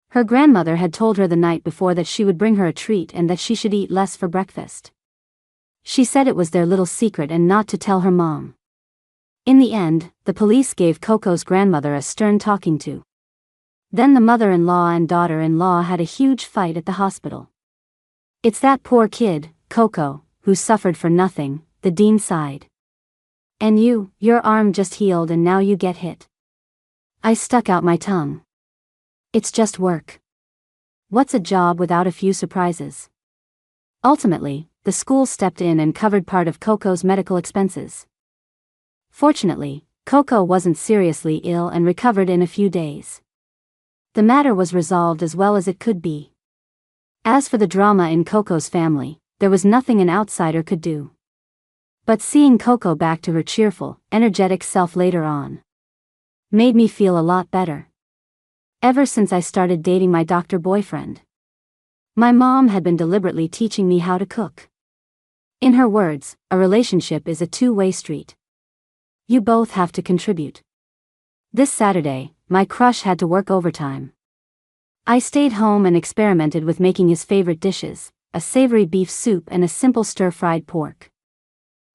Her grandmother had told her the night before that she would bring her a treat and that she should eat less for breakfast. She said it was their little secret and not to tell her mom. In the end, the police gave Coco's grandmother a stern talking to. Then the mother-in-law and daughter-in-law had a huge fight at the hospital. "It's that poor kid, Coco, who suffered for nothing," the dean sighed. "And your arm just healed and now you get hit." I stuck out my tongue. "It's just work. What's a job without a few surprises?" Ultimately, the school stepped in and covered part of Coco's medical expenses. Fortunately, Coco wasn't seriously ill and recovered in a few days. The matter was resolved as well as it could be. As for the drama in Coco's family, there was nothing an outsider could do. But seeing Coco back to her cheerful, energetic self later on made me feel a lot better. Ever since I started dating my doctor boyfriend, my mom had been deliberately teaching me how to cook. In her words, a relationship is a two-way street. You both have to contribute. This Saturday, my crush had to work overtime. I stayed home and experimented with making his favorite dishes, a savory beef soup and a simple stir-fried pork.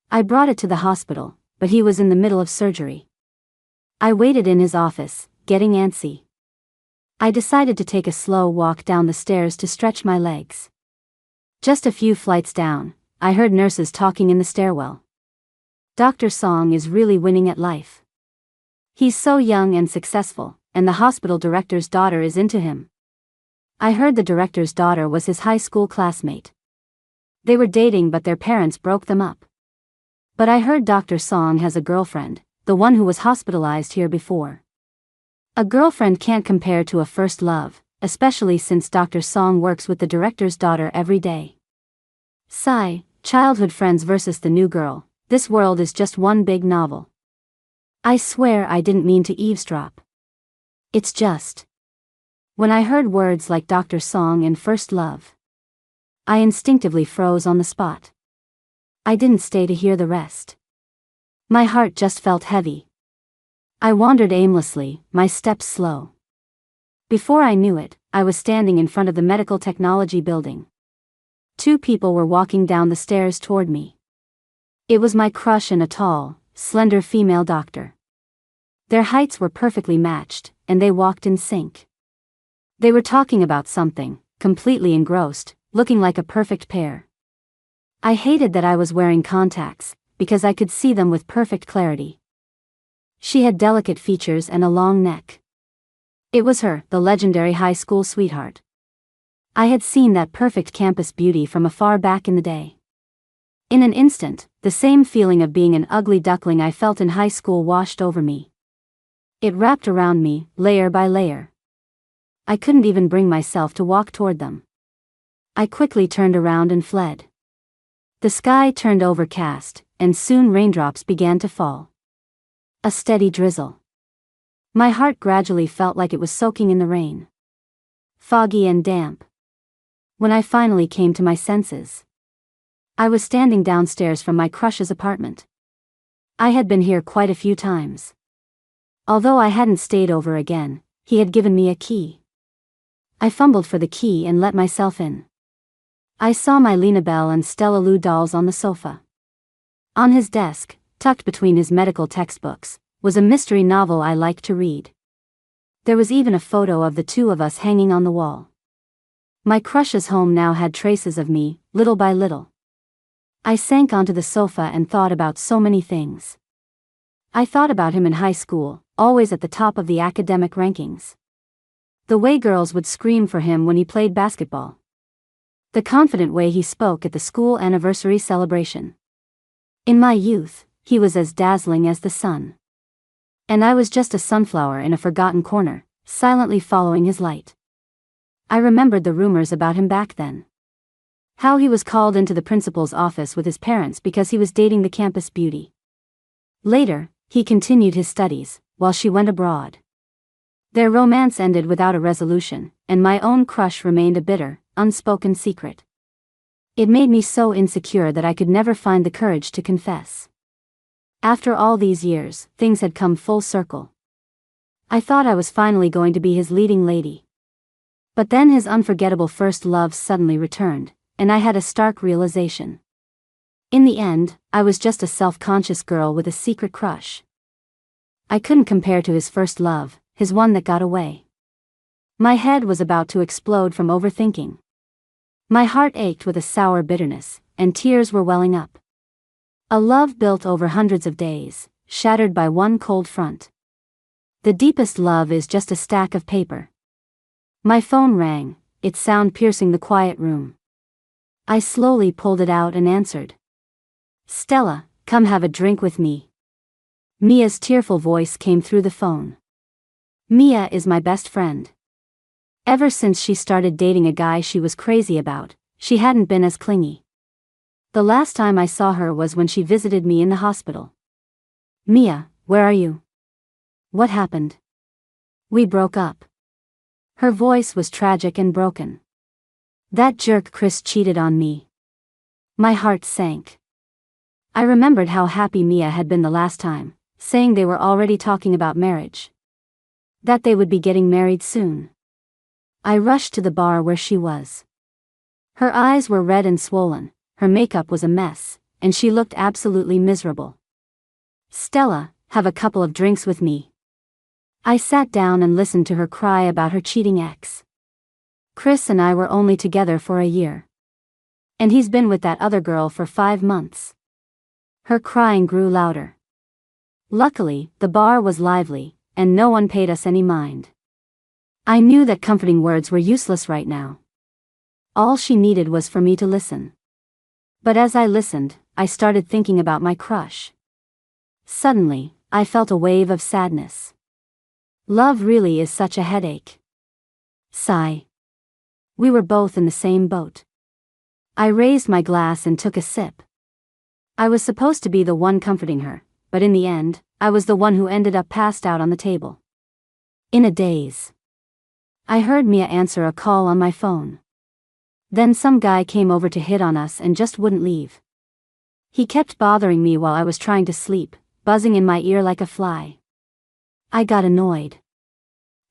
I brought it to the hospital, but he was in the middle of surgery. I waited in his office, getting antsy. I decided to take a slow walk down the stairs to stretch my legs. Just a few flights down, I heard nurses talking in the stairwell. "Dr. Song is really winning at life. He's so young and successful, and the hospital director's daughter is into him." I heard the director's daughter was his high school classmate. They were dating but their parents broke them up. But I heard Dr. Song has a girlfriend, the one who was hospitalized here before. A girlfriend can't compare to a first love, especially since Dr. Song works with the director's daughter every day. Sigh, childhood friends versus the new girl, this world is just one big novel. I swear I didn't mean to eavesdrop. It's just, when I heard words like Dr. Song and first love, I instinctively froze on the spot. I didn't stay to hear the rest. My heart just felt heavy. I wandered aimlessly, my steps slow. Before I knew it, I was standing in front of the medical technology building. Two people were walking down the stairs toward me. It was my crush and a tall, slender female doctor. Their heights were perfectly matched, and they walked in sync. They were talking about something, completely engrossed, looking like a perfect pair. I hated that I was wearing contacts, because I could see them with perfect clarity. She had delicate features and a long neck. It was her, the legendary high school sweetheart. I had seen that perfect campus beauty from afar back in the day. In an instant, the same feeling of being an ugly duckling I felt in high school washed over me. It wrapped around me, layer by layer. I couldn't even bring myself to walk toward them. I quickly turned around and fled. The sky turned overcast, and soon raindrops began to fall. A steady drizzle. My heart gradually felt like it was soaking in the rain. Foggy and damp. When I finally came to my senses, I was standing downstairs from my crush's apartment. I had been here quite a few times. Although I hadn't stayed over again, he had given me a key. I fumbled for the key and let myself in. I saw my Lena Bell and Stella Lou dolls on the sofa. On his desk, tucked between his medical textbooks, was a mystery novel I liked to read. There was even a photo of the two of us hanging on the wall. My crush's home now had traces of me, little by little. I sank onto the sofa and thought about so many things. I thought about him in high school, always at the top of the academic rankings. The way girls would scream for him when he played basketball. The confident way he spoke at the school anniversary celebration. In my youth, he was as dazzling as the sun. And I was just a sunflower in a forgotten corner, silently following his light. I remembered the rumors about him back then. How he was called into the principal's office with his parents because he was dating the campus beauty. Later, he continued his studies, while she went abroad. Their romance ended without a resolution, and my own crush remained a bitter, unspoken secret. It made me so insecure that I could never find the courage to confess. After all these years, things had come full circle. I thought I was finally going to be his leading lady. But then his unforgettable first love suddenly returned, and I had a stark realization. In the end, I was just a self-conscious girl with a secret crush. I couldn't compare to his first love, his one that got away. My head was about to explode from overthinking. My heart ached with a sour bitterness, and tears were welling up. A love built over hundreds of days, shattered by one cold front. The deepest love is just a stack of paper. My phone rang, its sound piercing the quiet room. I slowly pulled it out and answered. "Stella, come have a drink with me." Mia's tearful voice came through the phone. Mia is my best friend. Ever since she started dating a guy she was crazy about, she hadn't been as clingy. The last time I saw her was when she visited me in the hospital. "Mia, where are you? What happened?" "We broke up." Her voice was tragic and broken. "That jerk Chris cheated on me." My heart sank. I remembered how happy Mia had been the last time, saying they were already talking about marriage. That they would be getting married soon. I rushed to the bar where she was. Her eyes were red and swollen, her makeup was a mess, and she looked absolutely miserable. "Stella, have a couple of drinks with me." I sat down and listened to her cry about her cheating ex. "Chris and I were only together for a year. And he's been with that other girl for 5 months." Her crying grew louder. Luckily, the bar was lively, and no one paid us any mind. I knew that comforting words were useless right now. All she needed was for me to listen. But as I listened, I started thinking about my crush. Suddenly, I felt a wave of sadness. Love really is such a headache. Sigh. We were both in the same boat. I raised my glass and took a sip. I was supposed to be the one comforting her, but in the end, I was the one who ended up passed out on the table. In a daze. I heard Mia answer a call on my phone. Then some guy came over to hit on us and just wouldn't leave. He kept bothering me while I was trying to sleep, buzzing in my ear like a fly. I got annoyed.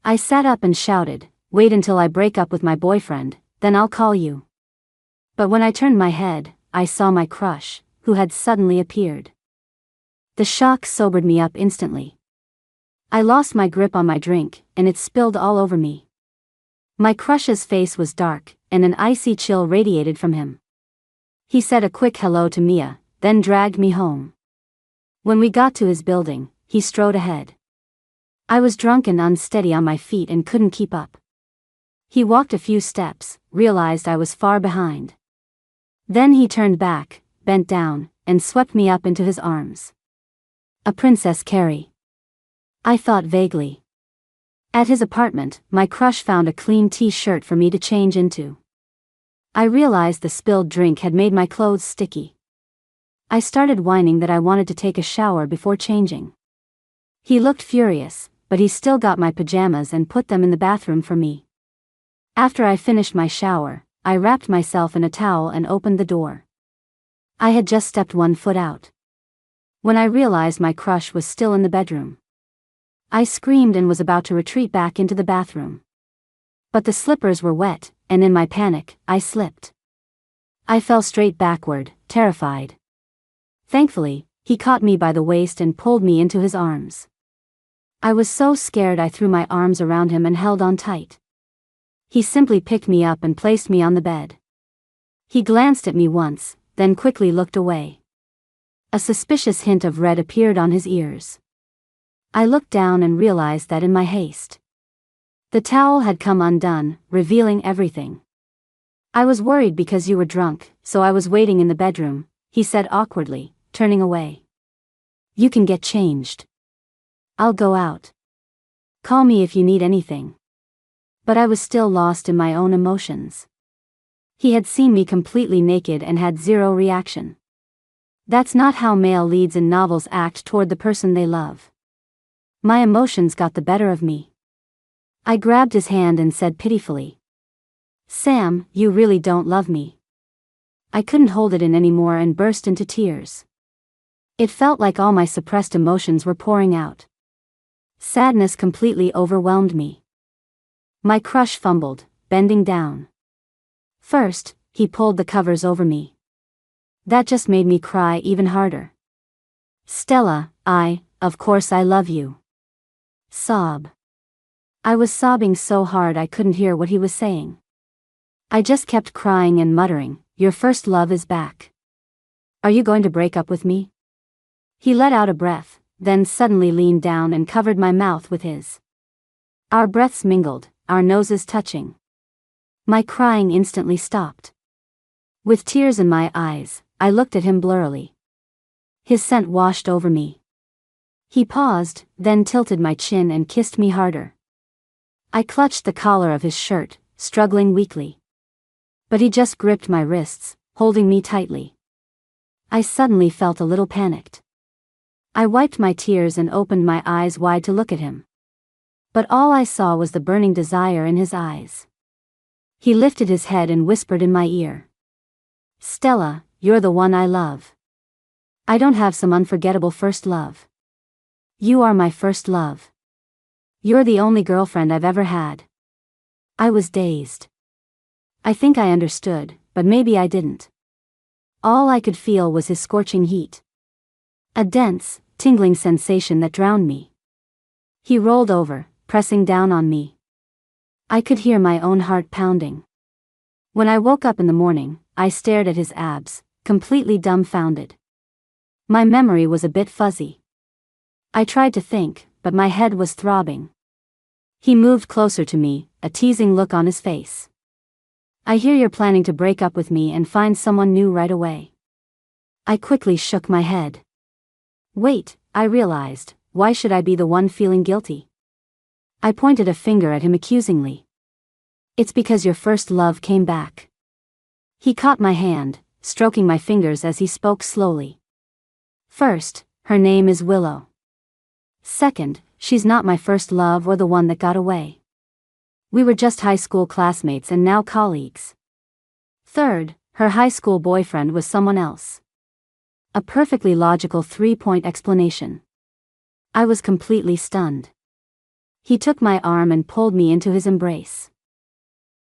I sat up and shouted, "Wait until I break up with my boyfriend, then I'll call you." But when I turned my head, I saw my crush, who had suddenly appeared. The shock sobered me up instantly. I lost my grip on my drink, and it spilled all over me. My crush's face was dark, and an icy chill radiated from him. He said a quick hello to Mia, then dragged me home. When we got to his building, he strode ahead. I was drunk and unsteady on my feet and couldn't keep up. He walked a few steps, realized I was far behind. Then he turned back, bent down, and swept me up into his arms. A Princess Carrie, I thought vaguely. At his apartment, my crush found a clean t-shirt for me to change into. I realized the spilled drink had made my clothes sticky. I started whining that I wanted to take a shower before changing. He looked furious, but he still got my pajamas and put them in the bathroom for me. After I finished my shower, I wrapped myself in a towel and opened the door. I had just stepped 1 foot out. When I realized my crush was still in the bedroom, I screamed and was about to retreat back into the bathroom. But the slippers were wet, and in my panic, I slipped. I fell straight backward, terrified. Thankfully, he caught me by the waist and pulled me into his arms. I was so scared I threw my arms around him and held on tight. He simply picked me up and placed me on the bed. He glanced at me once, then quickly looked away. A suspicious hint of red appeared on his ears. I looked down and realized that in my haste, the towel had come undone, revealing everything. "I was worried because you were drunk, so I was waiting in the bedroom," he said awkwardly, turning away. "You can get changed. I'll go out. Call me if you need anything." But I was still lost in my own emotions. He had seen me completely naked and had zero reaction. That's not how male leads in novels act toward the person they love. My emotions got the better of me. I grabbed his hand and said pitifully, "Sam, you really don't love me." I couldn't hold it in anymore and burst into tears. It felt like all my suppressed emotions were pouring out. Sadness completely overwhelmed me. My crush fumbled, bending down. First, he pulled the covers over me. That just made me cry even harder. "Stella, of course I love you." Sob. I was sobbing so hard I couldn't hear what he was saying. I just kept crying and muttering, "Your first love is back. Are you going to break up with me?" He let out a breath, then suddenly leaned down and covered my mouth with his. Our breaths mingled, our noses touching. My crying instantly stopped. With tears in my eyes, I looked at him blurrily. His scent washed over me. He paused, then tilted my chin and kissed me harder. I clutched the collar of his shirt, struggling weakly. But he just gripped my wrists, holding me tightly. I suddenly felt a little panicked. I wiped my tears and opened my eyes wide to look at him. But all I saw was the burning desire in his eyes. He lifted his head and whispered in my ear, "Stella, you're the one I love. I don't have some unforgettable first love. You are my first love. You're the only girlfriend I've ever had." I was dazed. I think I understood, but maybe I didn't. All I could feel was his scorching heat. A dense, tingling sensation that drowned me. He rolled over, pressing down on me. I could hear my own heart pounding. When I woke up in the morning, I stared at his abs, completely dumbfounded. My memory was a bit fuzzy. I tried to think, but my head was throbbing. He moved closer to me, a teasing look on his face. "I hear you're planning to break up with me and find someone new right away." I quickly shook my head. Wait, I realized, why should I be the one feeling guilty? I pointed a finger at him accusingly. "It's because your first love came back." He caught my hand, stroking my fingers as he spoke slowly. "First, her name is Willow. Second, she's not my first love or the one that got away. We were just high school classmates and now colleagues. Third, her high school boyfriend was someone else." A perfectly logical three-point explanation. I was completely stunned. He took my arm and pulled me into his embrace.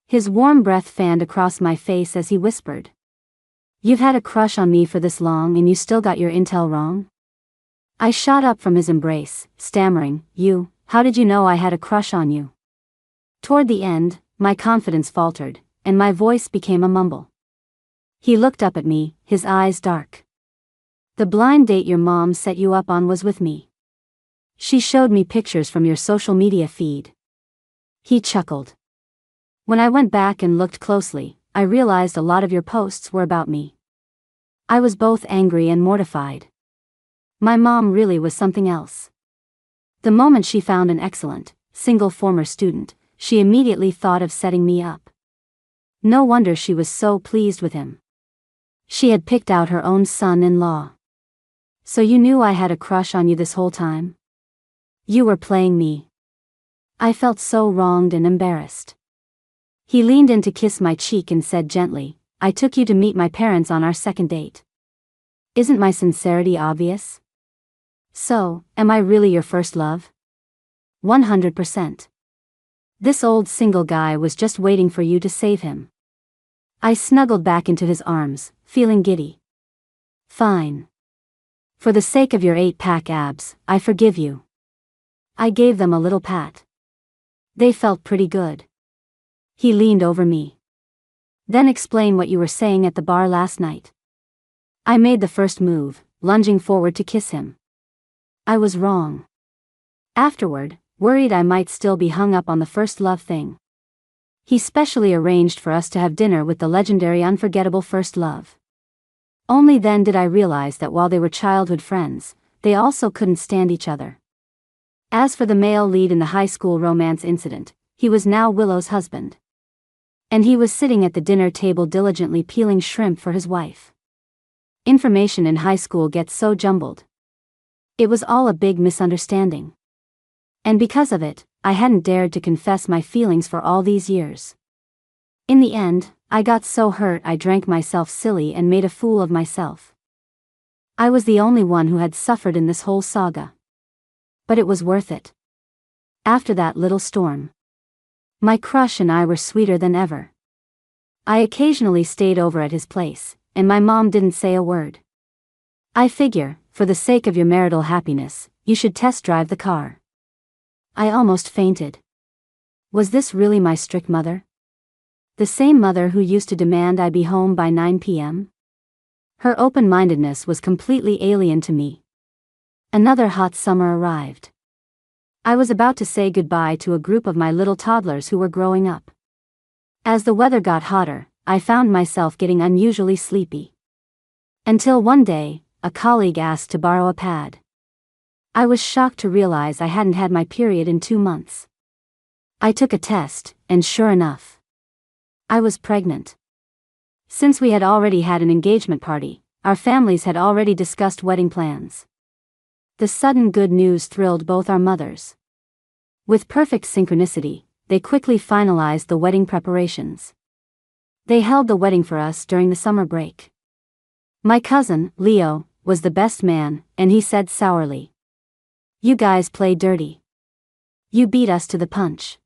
His warm breath fanned across my face as he whispered, "You've had a crush on me for this long and you still got your intel wrong?" I shot up from his embrace, stammering, How did you know I had a crush on you?" Toward the end, my confidence faltered, and my voice became a mumble. He looked up at me, his eyes dark. "The blind date your mom set you up on was with me. She showed me pictures from your social media feed." He chuckled. "When I went back and looked closely, I realized a lot of your posts were about me." I was both angry and mortified. My mom really was something else. The moment she found an excellent, single former student, she immediately thought of setting me up. No wonder she was so pleased with him. She had picked out her own son-in-law. "So you knew I had a crush on you this whole time? You were playing me." I felt so wronged and embarrassed. He leaned in to kiss my cheek and said gently, "I took you to meet my parents on our second date. Isn't my sincerity obvious? So, am I really your first love?" 100%. This old single guy was just waiting for you to save him. I snuggled back into his arms, feeling giddy. "Fine. For the sake of your 8-pack abs, I forgive you." I gave them a little pat. They felt pretty good. He leaned over me. "Then explain what you were saying at the bar last night." I made the first move, lunging forward to kiss him. I was wrong. Afterward, worried I might still be hung up on the first love thing. He specially arranged for us to have dinner with the legendary unforgettable first love. Only then did I realize that while they were childhood friends, they also couldn't stand each other. As for the male lead in the high school romance incident, he was now Willow's husband. And he was sitting at the dinner table diligently peeling shrimp for his wife. Information in high school gets so jumbled. It was all a big misunderstanding. And because of it, I hadn't dared to confess my feelings for all these years. In the end, I got so hurt I drank myself silly and made a fool of myself. I was the only one who had suffered in this whole saga. But it was worth it. After that little storm, my crush and I were sweeter than ever. I occasionally stayed over at his place, and my mom didn't say a word. I figure, for the sake of your marital happiness, you should test drive the car. I almost fainted. Was this really my strict mother? The same mother who used to demand I be home by 9 p.m.? Her open-mindedness was completely alien to me. Another hot summer arrived. I was about to say goodbye to a group of my little toddlers who were growing up. As the weather got hotter, I found myself getting unusually sleepy. Until one day, a colleague asked to borrow a pad. I was shocked to realize I hadn't had my period in 2 months. I took a test, and sure enough, I was pregnant. Since we had already had an engagement party, our families had already discussed wedding plans. The sudden good news thrilled both our mothers. With perfect synchronicity, they quickly finalized the wedding preparations. They held the wedding for us during the summer break. My cousin, Leo, was the best man, and he said sourly, "You guys play dirty. You beat us to the punch."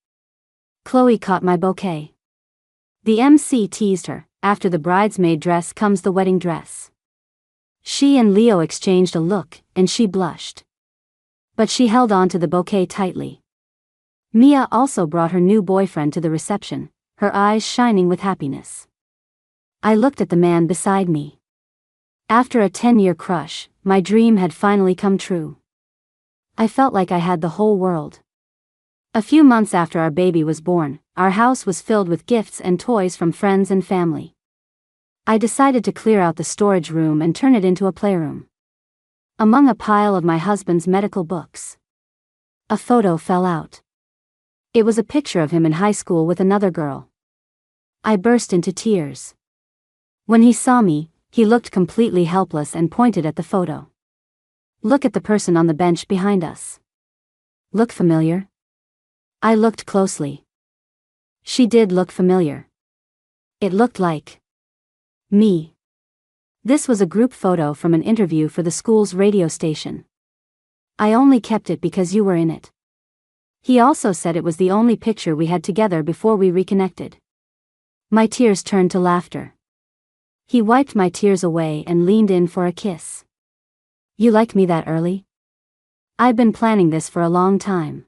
Chloe caught my bouquet. The MC teased her, "After the bridesmaid dress comes the wedding dress." She and Leo exchanged a look, and she blushed. But she held on to the bouquet tightly. Mia also brought her new boyfriend to the reception, her eyes shining with happiness. I looked at the man beside me. After a 10-year crush, my dream had finally come true. I felt like I had the whole world. A few months after our baby was born, our house was filled with gifts and toys from friends and family. I decided to clear out the storage room and turn it into a playroom. Among a pile of my husband's medical books, a photo fell out. It was a picture of him in high school with another girl. I burst into tears. When he saw me, he looked completely helpless and pointed at the photo. "Look at the person on the bench behind us. Look familiar?" I looked closely. She did look familiar. It looked like me. This was a group photo from an interview for the school's radio station. "I only kept it because you were in it." He also said it was the only picture we had together before we reconnected. My tears turned to laughter. He wiped my tears away and leaned in for a kiss. "You like me that early? I've been planning this for a long time."